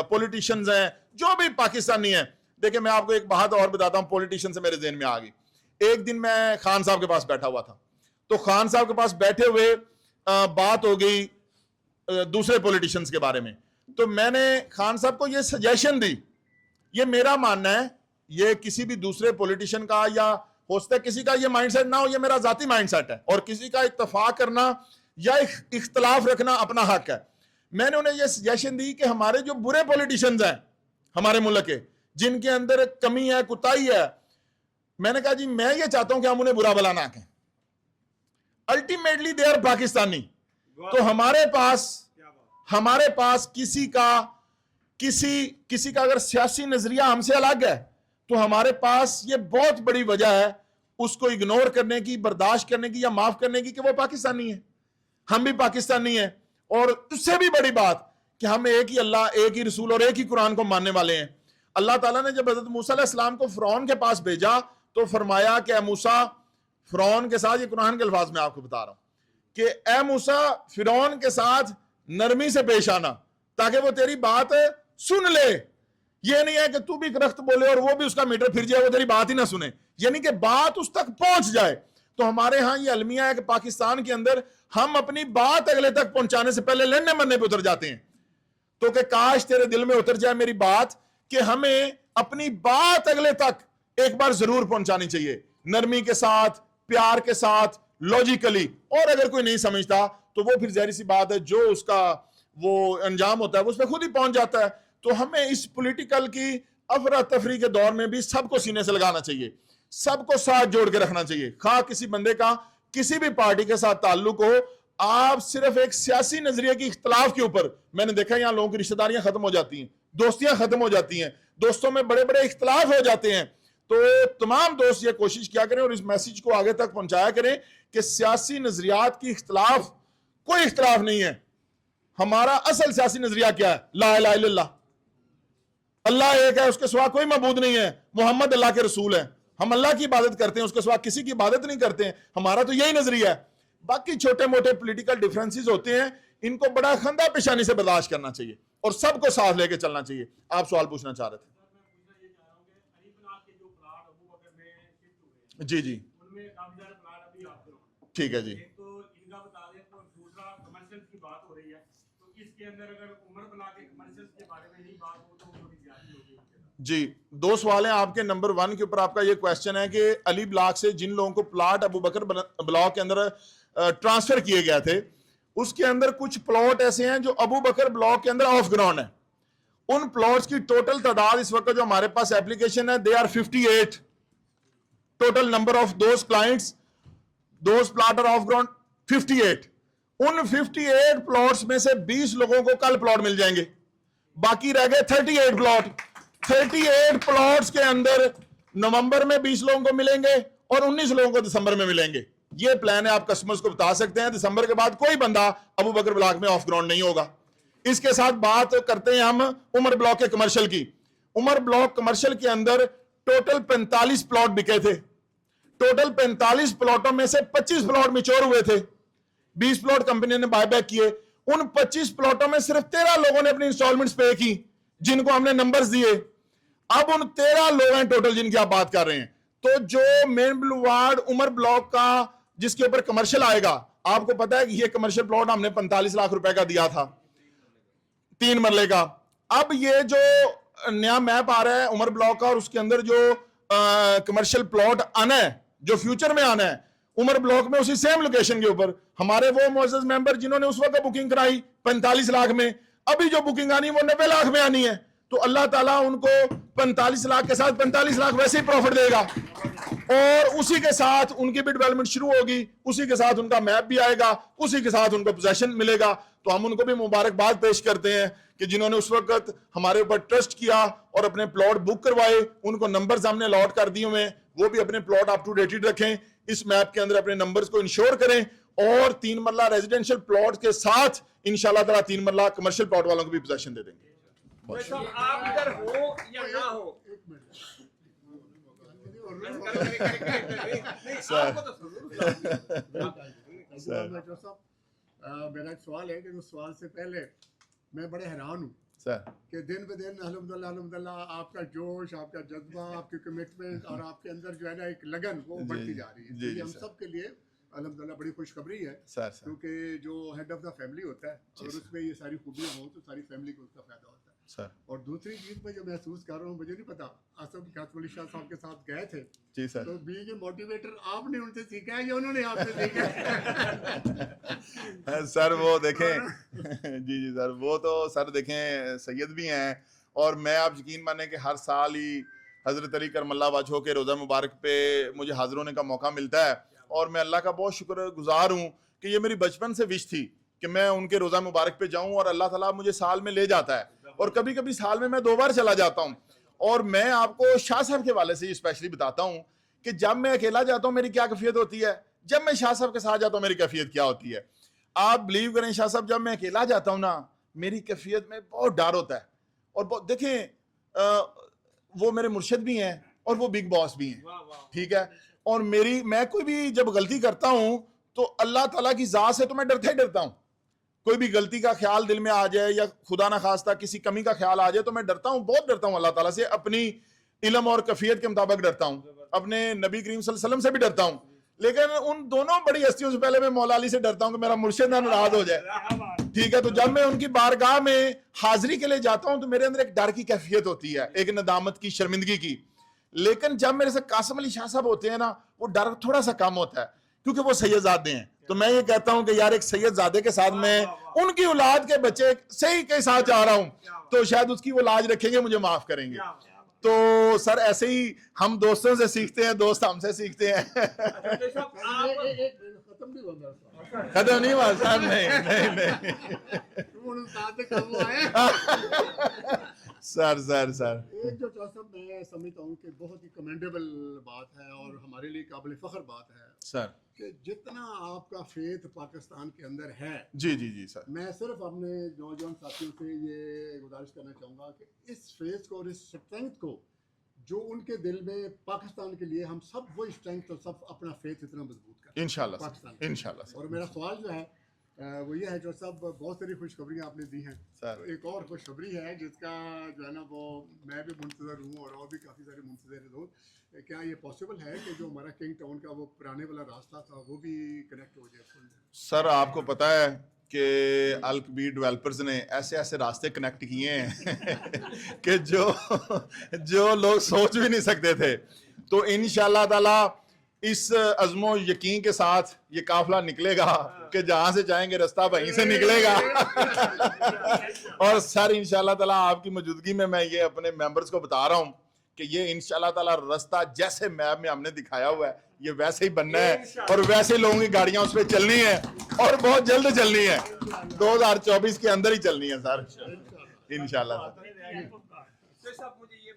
پولیٹیشنز ہیں, جو بھی پاکستانی ہیں. دیکھیں میں آپ کو ایک بات اور بتاتا ہوں, پولیٹیشن سے میرے ذہن میں آ گئی. ایک دن میں خان صاحب کے پاس بیٹھا ہوا تھا, تو خان صاحب کے پاس بیٹھے ہوئے بات ہو گئی دوسرے پولیٹیشنز کے بارے میں. تو میں نے خان صاحب کو یہ سجیشن دی, یہ میرا ماننا ہے, یہ کسی بھی دوسرے پولیٹیشن کا یا ہو سکتا ہے کسی کا یہ مائنڈ سیٹ نہ ہو, یہ میرا ذاتی مائنڈ سیٹ ہے, اور کسی کا اتفاق کرنا یا اختلاف رکھنا اپنا حق ہے. میں نے انہیں یہ سجیشن دی کہ ہمارے جو برے پولیٹیشنز ہیں ہمارے ملک کے, جن کے اندر کمی ہے, کوتاہی ہے, میں نے کہا جی میں یہ چاہتا ہوں کہ ہم انہیں برا بلا نہ کہیں, الٹیمیٹلی دے آر پاکستانی. تو ہمارے پاس کسی کا اگر سیاسی نظریہ ہم سے الگ ہے تو ہمارے پاس یہ بہت بڑی وجہ ہے اس کو اگنور کرنے کی, برداشت کرنے کی یا معاف کرنے کی کہ وہ پاکستانی ہے, ہم بھی پاکستانی ہیں. اور اس سے بھی بڑی بات کہ ہم ایک ہی اللہ, ایک ہی رسول اور ایک ہی قرآن کو ماننے والے ہیں. اللہ تعالیٰ نے جب حضرت موسیٰ علیہ السلام کو فرعون کے پاس بھیجا تو فرمایا کہ اے موسیٰ, فرعون کے ساتھ, یہ قرآن کے الفاظ میں آپ کو بتا رہا ہوں, کہ اے موسیٰ فرعون کے ساتھ نرمی سے پیش آنا تاکہ وہ تیری بات سن لے. یہ نہیں ہے کہ تو بھی درخت بولے اور وہ بھی اس کا میٹر پھر جائے, وہ تیری بات ہی نہ سنے, یعنی کہ بات اس تک پہنچ جائے. تو ہمارے ہاں یہ المیہ ہے کہ پاکستان کے اندر ہم اپنی بات اگلے تک پہنچانے سے پہلے لڑنے مرنے پہ اتر جاتے ہیں. تو کہ کاش تیرے دل میں اتر جائے میری بات کہ ہمیں اپنی بات اگلے تک ایک بار ضرور پہنچانی چاہیے, نرمی کے ساتھ, پیار کے ساتھ, لاجیکلی. اور اگر کوئی نہیں سمجھتا تو وہ پھر ظاہر سی بات ہے جو اس کا وہ انجام ہوتا ہے وہ اس پہ خود ہی پہنچ جاتا ہے. تو ہمیں اس پولیٹیکل کی افراتفری کے دور میں بھی سب کو سینے سے لگانا چاہیے, سب کو ساتھ جوڑ کے رکھنا چاہیے, خواہ کسی بندے کا کسی بھی پارٹی کے ساتھ تعلق ہو. آپ صرف ایک سیاسی نظریے کی اختلاف کے اوپر, میں نے دیکھا یہاں لوگوں کی رشتہ داریاں ختم ہو جاتی ہیں, دوستیاں ختم ہو جاتی ہیں, دوستوں میں بڑے بڑے اختلاف ہو جاتے ہیں. تو تمام دوست یہ کوشش کیا کریں اور اس میسیج کو آگے تک پہنچایا کریں کہ سیاسی نظریات کی اختلاف کوئی اختلاف نہیں ہے. ہمارا اصل سیاسی نظریہ کیا ہے؟ لا الہ الا اللہ, اللہ ایک ہے, اس کے سوا کوئی معبود نہیں ہے, محمد اللہ کے رسول ہیں, ہم اللہ کی عبادت کرتے ہیں, اس کے سوا کسی کی عبادت نہیں کرتے ہیں. ہمارا تو یہی نظریہ ہے. باقی چھوٹے موٹے پولیٹیکل ڈیفرنسز ہوتے ہیں, ان کو بڑا خندہ پیشانی سے برداشت کرنا چاہیے اور سب کو ساتھ لے کے چلنا چاہیے. آپ سوال پوچھنا چاہ رہے تھے. جی جی ٹھیک ہے جی. جی دو سوال ہیں آپ کے. نمبر 1 کے اوپر آپ کا یہ کویسچن ہے کہ علی بلاک سے جن لوگوں کو پلاٹ ابو بکر بلاک کے اندر ٹرانسفر کیے گئے تھے, اس کے اندر کچھ پلاٹ ایسے ہیں جو ابو بکر بلاک کے اندر آف گراؤنڈ ہیں. ان پلاٹس کی ٹوٹل تعداد اس وقت جو ہمارے پاس اپلیکیشن ہے, they are 58. Total number of those clients, those plot are off ground 58. ان 58 پلاٹس میں سے 20 لوگوں کو کل پلاٹ مل جائیں گے, باقی رہ گئے 38 پلاٹ. 38 پلاٹس کے اندر نومبر میں 20 لوگوں کو ملیں گے اور 19 لوگوں کو دسمبر میں ملیں گے. یہ پلان ہے, آپ کسٹمرز کو بتا سکتے ہیں. دسمبر کے بعد کوئی بندہ ابو بکر بلاک میں آف گراؤنڈ نہیں ہوگا. اس کے ساتھ بات کرتے ہیں ہم عمر بلاک کے کمرشل کی. عمر بلاک کمرشل کے اندر ٹوٹل 45 پلاٹ بکے تھے. ٹوٹل 45 پلاٹوں میں سے 25 پلاٹ میچور ہوئے تھے, 20 پلاٹ کمپنی نے بائی بیک کیے. ان 25 پلاٹوں میں صرف 13 لوگوں نے اپنی انسٹالمنٹس پے کی, جن کو ہم نے نمبرز دیے. اب ان 13 لوگ ہیں ٹوٹل جن کی آپ بات کر رہے ہیں. تو جو مین بلوارڈ عمر بلاک کا جس کے اوپر کمرشل آئے گا, آپ کو پتا ہے کہ یہ کمرشل پلاٹ ہم نے 45 لاکھ روپے کا دیا تھا, 3 مرلے کا. اب یہ جو نیا میپ آ رہا ہے عمر بلاک کا, اور اس کے اندر جو کمرشل پلاٹ آنا ہے, جو فیوچر میں آنا ہے عمر بلاک میں, اسی سیم لوکیشن کے اوپر, ہمارے وہ معزز ممبر جنہوں نے اس وقت بکنگ کرائی 45 لاکھ میں, ابھی جو بکنگ آنی وہ 90 لاکھ میں آنی ہے. تو اللہ تعالیٰ ان کو 45 لاکھ کے ساتھ 45 لاکھ ویسے ہی پروفٹ دے گا, اور اسی کے ساتھ ان کی بھی ڈیولپمنٹ شروع ہوگی, اسی کے ساتھ ان کا میپ بھی آئے گا, اسی کے ساتھ ان کو پوزیشن ملے گا. تو ہم ان کو بھی مبارکباد پیش کرتے ہیں کہ جنہوں نے اس وقت ہمارے اوپر ٹرسٹ کیا اور اپنے پلاٹ بک کروائے, ان کو نمبرز ہم نے الاٹ کر دیے ہوئے ہیں, وہ بھی اپنے پلاٹ اپ ٹو ڈیٹڈ رکھیں, اس میپ کے اندر اپنے نمبرز کو انشور کریں, اور 3 مرلہ ریزیڈنشل پلاٹ کے ساتھ انشاءاللہ تعالیٰ 3 مرلہ کمرشل پلاٹ والوں کو بھی پوزیشن دے دیں گے. آپ ادھر ہو یا نہ ہو, میرا ایک سوال ہے کہ اس سوال سے پہلے میں بڑے حیران ہوں کہ دن بہ دن الحمدللہ آپ کا جوش, آپ کا جذبہ, آپ کی کمٹمنٹ اور آپ کے اندر جو ہے نا ایک لگن وہ بڑھتی جا رہی ہے. یہ ہم سب کے لیے الحمدللہ بڑی خوشخبری ہے, کیونکہ جو ہیڈ آف دا فیملی ہوتا ہے اگر اس میں یہ ساری خوبیاں ہوں تو ساری فیملی کو اس کا فائدہ ہوتا ہے. اور دوسری چیز میں جو محسوس کر رہا ہوں, مجھے نہیں پتا, آصف قاسم علی شاہ صاحب کے ساتھ گئے تھے جی سر, تو بینگ اے موٹیویٹر آپ نے ان سے سیکھا ہے یا انہوں نے آپ سے سیکھا ہے؟ سر وہ دیکھیں جی جی سر, وہ تو سر دیکھیں سید بھی ہیں, اور میں آپ یقین مانیں کہ ہر سال ہی حضرت علی کرم اللہ وجہہ کے روزہ مبارک پہ مجھے حاضر ہونے کا موقع ملتا ہے, اور میں اللہ کا بہت شکر گزار ہوں کہ یہ میری بچپن سے وش تھی کہ میں ان کے روزہ مبارک پہ جاؤں, اور اللہ تعالیٰ مجھے سال میں لے جاتا ہے, اور کبھی کبھی سال میں 2 بار چلا جاتا ہوں. اور میں آپ کو شاہ صاحب کے والے سے یہ اسپیشلی بتاتا ہوں کہ جب میں اکیلا جاتا ہوں میری کیا کیفیت ہوتی ہے, جب میں شاہ صاحب کے ساتھ جاتا ہوں میری کیفیت کیا ہوتی ہے. آپ بلیو کریں شاہ صاحب, جب میں اکیلا جاتا ہوں نا میری کیفیت میں بہت ڈر ہوتا ہے, اور دیکھیں وہ میرے مرشد بھی ہیں اور وہ بگ باس بھی ہیں, ٹھیک ہے, اور میں کوئی بھی جب غلطی کرتا ہوں تو اللہ تعالیٰ کی ذات سے تو میں ڈرتا ہی ڈرتا ہوں. کوئی بھی غلطی کا خیال دل میں آ جائے یا خدا نہ خواستہ کسی کمی کا خیال آ جائے تو میں ڈرتا ہوں, بہت ڈرتا ہوں اللہ تعالیٰ سے, اپنی علم اور کیفیت کے مطابق ڈرتا ہوں, اپنے نبی کریم صلی اللہ علیہ وسلم سے بھی ڈرتا ہوں, لیکن ان دونوں بڑی ہستیوں سے پہلے میں مولا علی سے ڈرتا ہوں کہ میرا مرشد نہ ناراض ہو جائے, ٹھیک ہے. تو جب میں ان کی بارگاہ میں حاضری کے لیے جاتا ہوں تو میرے اندر ایک ڈر کی کیفیت ہوتی ہے, ایک ندامت کی, شرمندگی کی. لیکن جب میرے سے قاسم علی شاہ صاحب ہوتے ہیں نا وہ ڈر تھوڑا سا کم ہوتا ہے, کیونکہ وہ سید زادے ہیں, تو میں یہ کہتا ہوں کہ یار ایک سید زادے کے ساتھ میں ان کی اولاد کے بچے صحیح کے ساتھ جا رہا ہوں تو شاید اس کی وہ لاج رکھیں گے, مجھے معاف کریں گے. تو سر ایسے ہی ہم دوستوں سے سیکھتے ہیں, دوست ہم سے سیکھتے ہیں. ختم نہیں ہوگا ختم نہیں ہوا صاحب, نہیں سر ایک جو صاحب میں سمجھتا ہوں کہ بہت ہی کمینڈیبل بات ہے اور ہمارے لیے قابل فخر بات ہے سر کہ جتنا آپ کا فیتھ پاکستان کے اندر ہے. جی سر, میں صرف اپنے نوجوان ساتھیوں سے یہ گزارش کرنا چاہوں گا کہ اس فیتھ کو اور اس اسٹرینتھ کو جو ان کے دل میں پاکستان کے لیے, ہم سب وہ اسٹرینتھ اور سب اپنا فیتھ اتنا مضبوط کریں انشاءاللہ پاکستان. انشاءاللہ. اور میرا سوال جو ہے وہ یہ ہے, جو سب بہت ساری خوشخبریاں آپ نے دی ہیں, ایک اور خوشخبری ہے جس کا جو ہے نا وہ میں بھی منتظر ہوں اور بھی کافی سارے منتظر ہیں. کیا یہ پاسبل ہے کہ جو ہمارا کنگ ٹاؤن کا وہ پرانے والا راستہ تھا وہ بھی کنیکٹ ہو جائے؟ سر آپ کو پتا ہے کہ الکبیر ڈیولپرز نے ایسے راستے کنیکٹ کیے ہیں کہ جو لوگ سوچ بھی نہیں سکتے تھے. تو انشاءاللہ تعالی اس عزم و یقین کے ساتھ یہ قافلہ نکلے گا کہ جہاں سے جائیں گے راستہ وہیں سے نکلے گا. اور سر انشاءاللہ تعالی آپ کی موجودگی میں یہ اپنے ممبرز کو بتا رہا ہوں کہ یہ انشاءاللہ تعالی راستہ جیسے میپ میں ہم نے دکھایا ہوا ہے یہ ویسے ہی بننا ہے اور ویسے لوگوں کی گاڑیاں اس پہ چلنی ہے اور بہت جلد چلنی ہے, 2024 کے اندر ہی چلنی ہے سر انشاءاللہ. صاحب مجھے یہ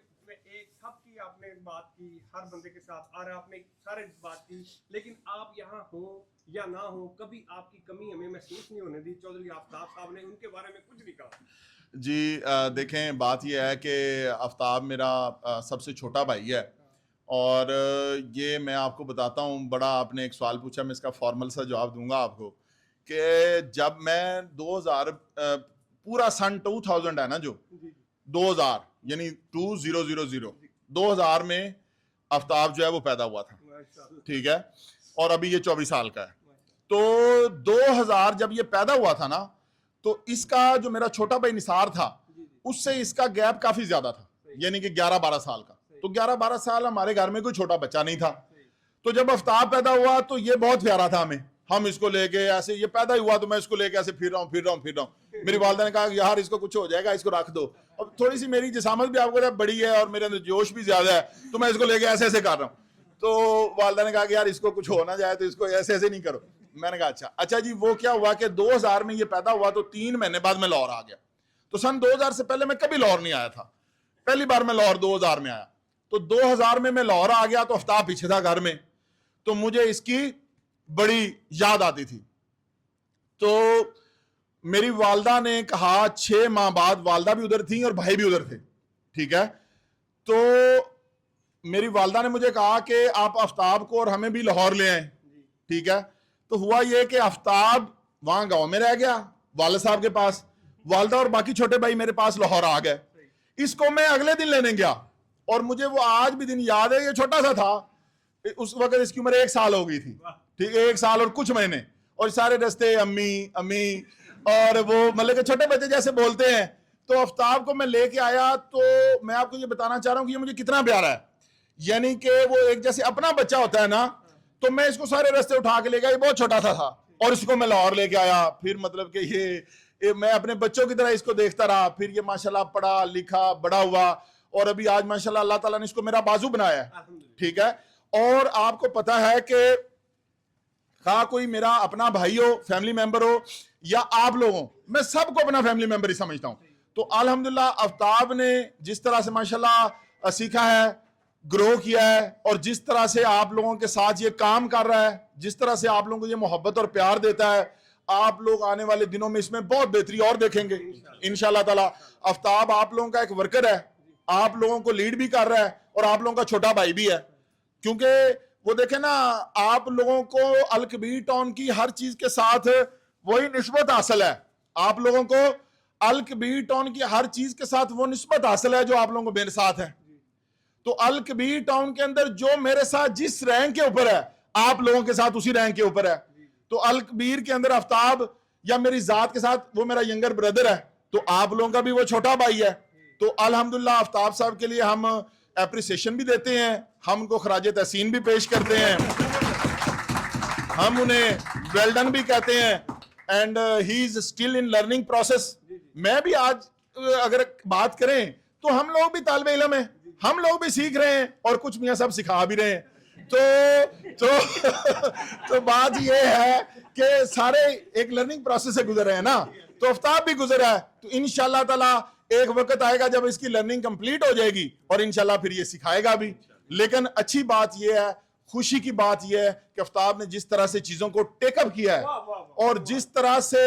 ایک سب کی آپ نے بات کی, ہر بندے کے ساتھ اور آپ نے سارے بات کی, لیکن آپ یہاں ہوں یا نہ ہوں کبھی آپ کی کمی ہمیں محسوس نہیں ہونے دی. چودھری آفتاب صاحب نے ان کے بارے میں کچھ نہیں کہا. جی دیکھیں بات یہ ہے کہ آفتاب میرا سب سے چھوٹا بھائی ہے اور یہ میں آپ کو بتاتا ہوں, بڑا آپ نے ایک سوال پوچھا, میں اس کا فارمل سا جواب دوں گا آپ کو کہ جب میں 2000 پورا سن 2000 ہے نا جو 2000 یعنی 2000 میں آفتاب جو ہے وہ پیدا ہوا تھا, ٹھیک ہے, اور ابھی یہ 24 سال کا ہے. تو 2000 جب یہ پیدا ہوا تھا نا تو اس کا جو میرا چھوٹا بھائی نثار تھا اس سے اس کا گیپ کافی زیادہ تھا, یعنی کہ 11-12 سال کا. تو 11-12 سال ہمارے گھر میں کوئی چھوٹا بچہ نہیں تھا. تو جب آفتاب پیدا ہوا تو یہ بہت پیارا تھا ہمیں, ہم اس کو لے کے ایسے, یہ پیدا ہی ہوا تو میں اس کو لے کے ایسے پھر رہا ہوں. میری والدہ نے کہا کہ یار اس کو کچھ ہو جائے گا, اس کو رکھ دو. اب تھوڑی سی میری جسامت بھی آپ کو بڑی ہے اور میرے اندر جوش بھی زیادہ ہے تو میں اس کو لے کے ایسے کر رہا ہوں. تو والدہ نے کہا کہ یار اس کو کچھ ہو نہ جائے تو اس کو ایسے نہیں کرو. میں نے کہا اچھا جی. وہ کیا ہوا کہ 2000 میں یہ پیدا ہوا تو 3 مہینے بعد میں لاہور آ گیا. تو سن 2000 سے پہلے میں کبھی لاہور نہیں آیا تھا, پہلی بار میں لاہور 2000 میں آیا. تو 2000 میں لاہور آ گیا تو آفتاب پیچھے تھا گھر میں, تو مجھے اس کی بڑی یاد آتی تھی. تو میری والدہ نے کہا 6 ماہ بعد, والدہ بھی ادھر تھیں اور بھائی بھی ادھر تھے, ٹھیک ہے, تو میری والدہ نے مجھے کہا کہ آپ آفتاب کو اور ہمیں بھی لاہور لے آئیں, ٹھیک ہے. تو ہوا یہ کہ آفتاب وہاں گاؤں میں رہ گیا والد صاحب کے پاس, والدہ اور باقی چھوٹے بھائی میرے پاس لاہور آ گئے. اس کو میں اگلے دن لینے گیا اور مجھے وہ آج بھی دن یاد ہے, یہ چھوٹا سا تھا, اس وقت اس کی عمر 1 سال ہو گئی تھی, ٹھیک ہے, 1 سال اور کچھ مہینے, اور سارے رستے امی اور وہ مطلب کہ چھوٹے بچے جیسے بولتے ہیں. تو آفتاب کو میں لے کے آیا تو میں آپ کو یہ بتانا چاہ رہا ہوں کہ یہ مجھے کتنا پیارا ہے, یعنی کہ وہ ایک جیسے اپنا بچہ ہوتا ہے نا, تو میں اس کو سارے رستے اٹھا کے لے گیا, یہ بہت چھوٹا سا تھا اور اس کو میں لاہور لے کے آیا. پھر مطلب کہ یہ میں اپنے بچوں کی طرح اس کو دیکھتا رہا, پھر یہ ماشاءاللہ پڑھا لکھا بڑا ہوا اور ابھی آج ماشاءاللہ اللہ تعالیٰ نے اس کو میرا بازو بنایا ہے, ٹھیک ہے. اور آپ کو پتا ہے کہ خواہ کوئی میرا اپنا بھائی ہو, فیملی ممبر ہو, یا آپ لوگوں, میں سب کو اپنا فیملی ممبر ہی سمجھتا ہوں. تو الحمدللہ آفتاب نے جس طرح سے ماشاءاللہ سیکھا ہے, گرو کیا ہے, اور جس طرح سے آپ لوگوں کے ساتھ یہ کام کر رہا ہے, جس طرح سے آپ لوگوں کو یہ محبت اور پیار دیتا ہے, آپ لوگ آنے والے دنوں میں اس میں بہت بہتری اور دیکھیں گے انشاءاللہ تعالی. آفتاب آپ لوگوں کا ایک ورکر ہے, آپ لوگوں کو لیڈ بھی کر رہا ہے اور آپ لوگوں کا چھوٹا بھائی بھی ہے. کیونکہ وہ دیکھیں نا, آپ لوگوں کو الکبیر ٹاؤن کی ہر چیز کے ساتھ وہی نسبت حاصل ہے, آپ لوگوں کو الکبیر ٹاؤن کی ہر چیز کے ساتھ وہ نسبت حاصل ہے جو آپ لوگوں کو میرے ساتھ ہے. تو الکبیر ٹاؤن کے اندر جو میرے ساتھ جس رینک کے اوپر ہے, آپ لوگوں کے ساتھ اسی رینک کے اوپر ہے. تو الکبیر کے اندر آفتاب یا میری ذات کے ساتھ وہ میرا ینگر بردر ہے, تو آپ لوگوں کا بھی وہ چھوٹا بھائی ہے. تو الحمدللہ آفتاب صاحب کے لیے ہم اپریسیشن بھی دیتے ہیں, ہم ان کو خراج تحسین بھی پیش کرتے ہیں. ہم انہیں ویل ڈن بھی کہتے ہیں and he is still in learning process. میں بھی آج اگر بات کریں تو ہم لوگ بھی طالب علم ہیں, ہم لوگ بھی سیکھ رہے ہیں اور کچھ میاں صاحب سکھا بھی رہے ہیں. تو بات یہ ہے کہ سارے ایک لرننگ پروسیس سے گزر رہے ہیں نا, تو آفتاب بھی گزرا ہے, تو انشاءاللہ تعالی ایک وقت آئے گا جب اس کی لرننگ کمپلیٹ ہو جائے گی اور انشاءاللہ پھر یہ سکھائے گا بھی. لیکن اچھی بات یہ ہے, خوشی کی بات یہ ہے کہ آفتاب نے جس طرح سے چیزوں کو ٹیک اپ کیا ہے اور جس طرح سے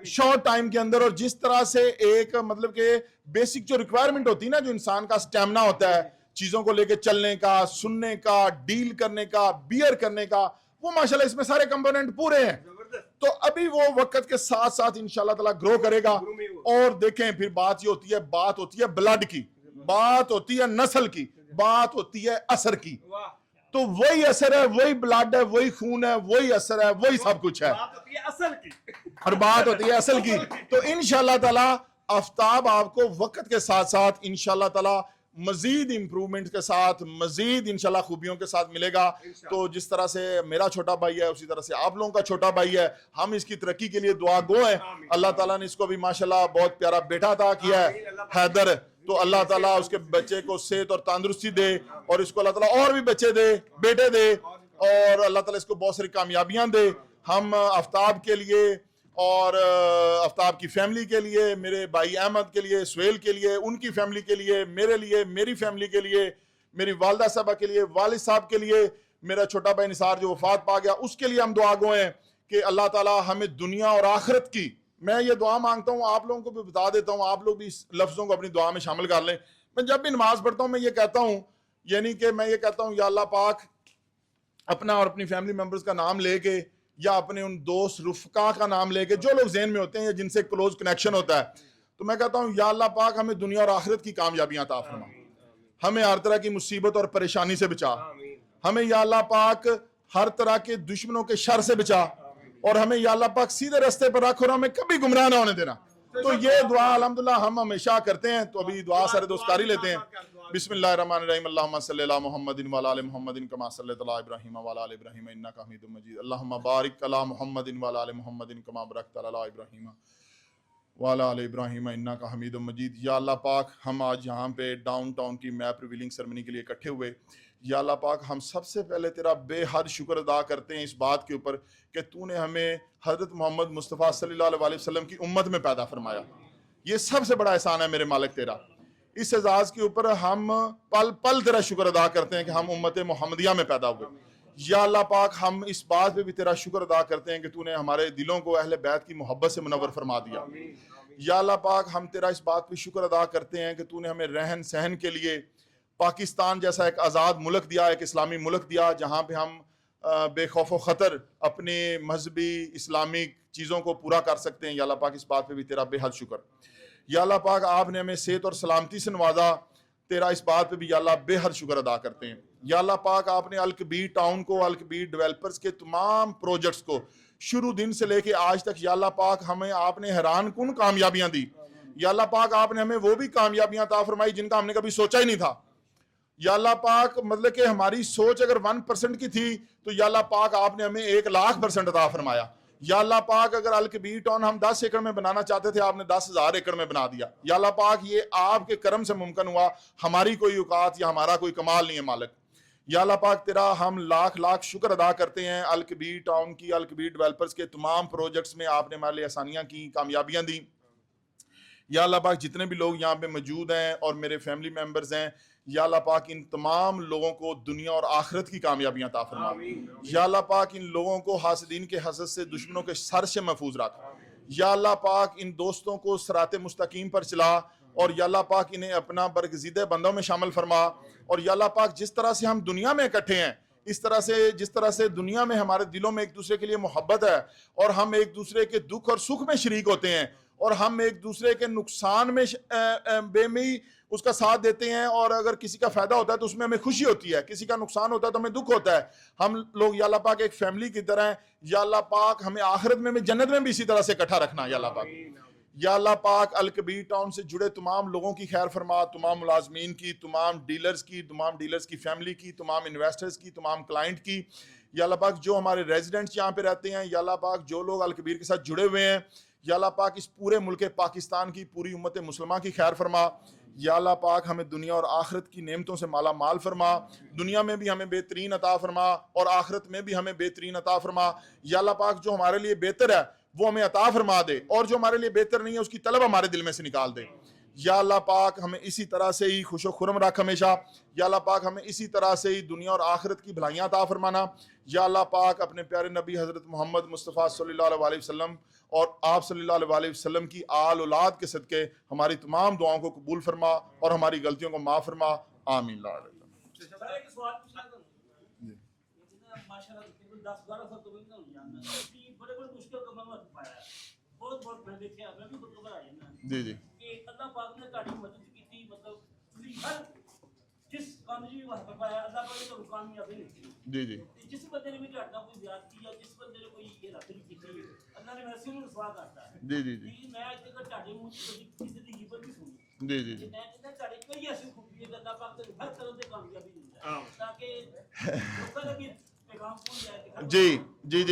شارٹ ٹائم کے اندر, اور جس طرح سے ایک مطلب کہ بیسک جو ریکوائرمنٹ ہوتی ہے نا, جو انسان کا سٹیمنا ہوتا ہے چیزوں کو لے کے چلنے کا, سننے کا, ڈیل کرنے کا, بیئر کرنے کا, وہ ماشاءاللہ اس میں سارے کمپوننٹ پورے ہیں. تو ابھی وہ وقت کے ساتھ ساتھ انشاءاللہ تعالیٰ گرو کرے گا. اور دیکھیں پھر بات یہ ہوتی ہے بلڈ کی, بات ہوتی ہے نسل کی, بات ہوتی ہے اثر کی. تو وہی اثر ہے, وہی بلڈ ہے, وہی خون ہے, وہی اثر ہے, وہی سب کچھ ہے, اور بات ہوتی ہے اصل کی. تو انشاءاللہ تعالیٰ آفتاب آپ کو وقت کے ساتھ ساتھ انشاءاللہ تعالیٰ مزید امپرومنٹ کے ساتھ, مزید انشاءاللہ خوبیوں کے ساتھ ملے گا. تو جس طرح سے میرا چھوٹا بھائی ہے اسی طرح سے آپ لوگوں کا چھوٹا بھائی ہے, ہم اس کی ترقی کے لیے دعا گو ہیں. اللہ تعالیٰ نے اس کو بھی ماشاءاللہ بہت پیارا بیٹا عطا کیا ہے حیدر, تو اللہ تعالیٰ اس کے بچے کو صحت اور تندرستی دے, اور اس کو اللہ تعالیٰ اور بھی بچے دے, بیٹے دے, اور اللہ تعالیٰ اس کو بہت ساری کامیابیاں دے. ہم آفتاب کے لیے اور آفتاب کی فیملی کے لیے, میرے بھائی احمد کے لیے, سہیل کے لیے, ان کی فیملی کے لیے, میرے لیے, میری فیملی کے لیے, میری والدہ صاحبہ کے لیے, والد صاحب کے لیے, میرا چھوٹا بھائی نثار جو وفات پا گیا اس کے لیے ہم دعا گو ہیں کہ اللہ تعالیٰ ہمیں دنیا اور آخرت کی, میں یہ دعا مانگتا ہوں, آپ لوگوں کو بھی بتا دیتا ہوں, آپ لوگ بھی اس لفظوں کو اپنی دعا میں شامل کر لیں. میں جب بھی نماز پڑھتا ہوں میں یہ کہتا ہوں, یعنی کہ میں یہ کہتا ہوں یا اللہ پاک اپنا اور اپنی فیملی ممبرز کا نام لے کے, یا اپنے ان دوست رفقا کا نام لے کے, جو لوگ ذہن میں ہوتے ہیں یا جن سے کلوز کنیکشن ہوتا ہے, تو میں کہتا ہوں یا اللہ پاک ہمیں دنیا اور آخرت کی کامیابیاں عطا فرما, ہمیں ہر طرح کی مصیبت اور پریشانی سے بچا, ہمیں یا اللہ پاک ہر طرح کے دشمنوں کے شر سے بچا, اور ہمیں یا اللہ پاک سیدھے رستے پر رکھ اور ہمیں کبھی گمراہ نہ ہونے دینا. تو یہ دعا الحمدللہ ہم ہمیشہ کرتے ہیں. تو ابھی دعا سارے دوست کاری لیتے ہیں. بسم اللہ الرحمن الرحیم. اللہم صلی علی محمد وعلی آل محمد کما صلیت علی ابراہیم وعلی آل ابراہیم انک حمید مجید. اللہم بارک علی محمد وعلی آل محمد کما بارکت علی ابراہیم وعلی آل ابراہیم انک حمید مجید. یا اللہ پاک ہم آج یہاں پہ ڈاؤن ٹاؤن کی میپ ریویلنگ سرمنی کے لیے اکٹھے ہوئے. یا اللہ پاک ہم سب سے پہلے تیرا بے حد شکر ادا کرتے ہیں اس بات کے اوپر کہ تو نے ہمیں حضرت محمد مصطفیٰ صلی اللہ علیہ وسلم کی امت میں پیدا فرمایا. یہ سب سے بڑا احسان ہے میرے مالک تیرا. اس اعزاز کے اوپر ہم پل پل تیرا شکر ادا کرتے ہیں کہ ہم امت محمدیہ میں پیدا ہوئے. یا اللہ پاک ہم اس بات پہ بھی تیرا شکر ادا کرتے ہیں کہ تو نے ہمارے دلوں کو اہل بیت کی محبت سے منور فرما دیا. یا اللہ پاک ہم تیرا اس بات پہ شکر ادا کرتے ہیں کہ تو نے ہمیں رہن سہن کے لیے پاکستان جیسا ایک آزاد ملک دیا, ایک اسلامی ملک دیا, جہاں پہ ہم بے خوف و خطر اپنے مذہبی اسلامی چیزوں کو پورا کر سکتے ہیں. یا اللہ پاک اس بات پہ بھی تیرا بے حد شکر. یا اللہ پاک آپ نے ہمیں صحت اور سلامتی سے نوازا, تیرا اس بات پہ بھی یا اللہ بے حد شکر ادا کرتے ہیں. یا اللہ پاک آپ نے الکبیر ٹاؤن کو, الکبیر ڈیولپرز کے تمام پروجیکٹس کو شروع دن سے لے کے آج تک یا اللہ پاک ہمیں آپ نے حیران کن کامیابیاں دی. یا اللہ پاک آپ نے ہمیں وہ بھی کامیابیاں عطا فرمائی جن کا ہم نے کبھی سوچا ہی نہیں تھا. یا اللہ پاک مطلب کہ ہماری سوچ اگر 1% کی تھی تو یا اللہ پاک آپ نے ہمیں 1,00,000% عطا فرمایا. یا اللہ پاک اگر الکبیر ٹاؤن ہم 10 ایکڑ میں بنانا چاہتے تھے آپ نے 10,000 ایکڑ میں بنا دیا. یا اللہ پاک یہ آپ کے کرم سے ممکن ہوا, ہماری کوئی اوقات یا ہمارا کوئی کمال نہیں ہے مالک. یا اللہ پاک تیرا ہم لاکھ لاکھ شکر ادا کرتے ہیں الکبیر ٹاؤن کی, الکبیر ڈیولپرز کے تمام پروجیکٹس میں آپ نے ہمارے لیے آسانیاں کی, کامیابیاں دی. یا اللہ پاک جتنے بھی لوگ یہاں پہ موجود ہیں اور میرے فیملی ممبرز ہیں, یا اللہ پاک ان تمام لوگوں کو دنیا اور آخرت کی کامیابیاں عطا فرما. یا اللہ پاک ان لوگوں کو حاسدین کے حسد سے, دشمنوں کے سر سے محفوظ رکھ. یا اللہ پاک ان دوستوں کو صراط مستقیم پر چلا, اور یا اللہ پاک انہیں اپنا برگزیدہ بندوں میں شامل فرما. اور یا اللہ پاک جس طرح سے ہم دنیا میں اکٹھے ہیں, اس طرح سے جس طرح سے دنیا میں ہمارے دلوں میں ایک دوسرے کے لیے محبت ہے, اور ہم ایک دوسرے کے دکھ اور سکھ میں شریک ہوتے ہیں, اور ہم ایک دوسرے کے نقصان میں بے مئی اس کا ساتھ دیتے ہیں, اور اگر کسی کا فائدہ ہوتا ہے تو اس میں ہمیں خوشی ہوتی ہے, کسی کا نقصان ہوتا ہے تو ہمیں دکھ ہوتا ہے. ہم لوگ یا اللہ پاک ایک فیملی کی طرح ہیں. یا اللہ پاک ہمیں آخرت میں جنت میں بھی اسی طرح سے اکٹھا رکھنا. یا اللہ پاک یا اللہ پاک الکبیر ٹاؤن سے جڑے تمام لوگوں کی خیر فرما، تمام ملازمین کی، تمام ڈیلرز کی فیملی کی، تمام انویسٹرز کی، تمام کلائنٹ کی. یا اللہ پاک جو ہمارے ریزیڈنٹس یہاں پہ رہتے ہیں، یا اللہ پاک جو لوگ الکبیر کے ساتھ جڑے ہوئے ہیں، یا اللہ پاک اس پورے ملک پاکستان کی پوری امت مسلمہ کی خیر فرما. یا اللہ پاک ہمیں دنیا اور آخرت کی نعمتوں سے مالا مال فرما، دنیا میں بھی ہمیں بہترین عطا فرما اور آخرت میں بھی ہمیں بہترین عطا فرما. یا اللہ پاک جو ہمارے لیے بہتر ہے وہ ہمیں عطا فرما دے، اور جو ہمارے لیے بہتر نہیں ہے اس کی طلب ہمارے دل میں سے نکال دے. یا اللہ پاک ہمیں اسی طرح سے ہی خوش و خرم رکھ ہمیشہ. یا اللہ پاک ہمیں اسی طرح سے ہی دنیا اور آخرت کی بھلائیاں عطا فرمانا. یا اللہ پاک اپنے پیارے نبی حضرت محمد مصطفیٰ صلی اللہ علیہ وسلم اور آپ صلی اللہ علیہ وسلم کی آل اولاد کے صدقے ہماری تمام دعاؤں کو قبول فرما اور ہماری غلطیوں کو معاف فرما. آمین. سر ایک سوال پوچھنا تھا، ماشاءاللہ 10-12 سال تو نہیں جاننا بڑے بڑے مشکل کا میں پایا ہے، بہت میں دیکھا، میں بھی خود گھبرایا نا جی کہ اللہ پاک نے تہاڈی مدد کی، مطلب تسی ہر جس کام جی وہاں پہ پایا اللہ پاک نے تو کامیابی نہیں جی جس بندے نے بھی تہاڈا کوئی زیادتی یا جس بندے نے کوئی یہ رات نہیں کی اللہ نے ویسے ہی رسوا کرتا ہے. جی میں اج تک تہاڈے منہ سے کسی دی غیبت نہیں سنی. جی میں کہتا تہاڈے کوئی ایسی خوبی ہے کہ اللہ پاک نے ہر طرح سے کامیابی دی ہے تاکہ لوگوں نے بھی پیغام پہنچ جائے. جی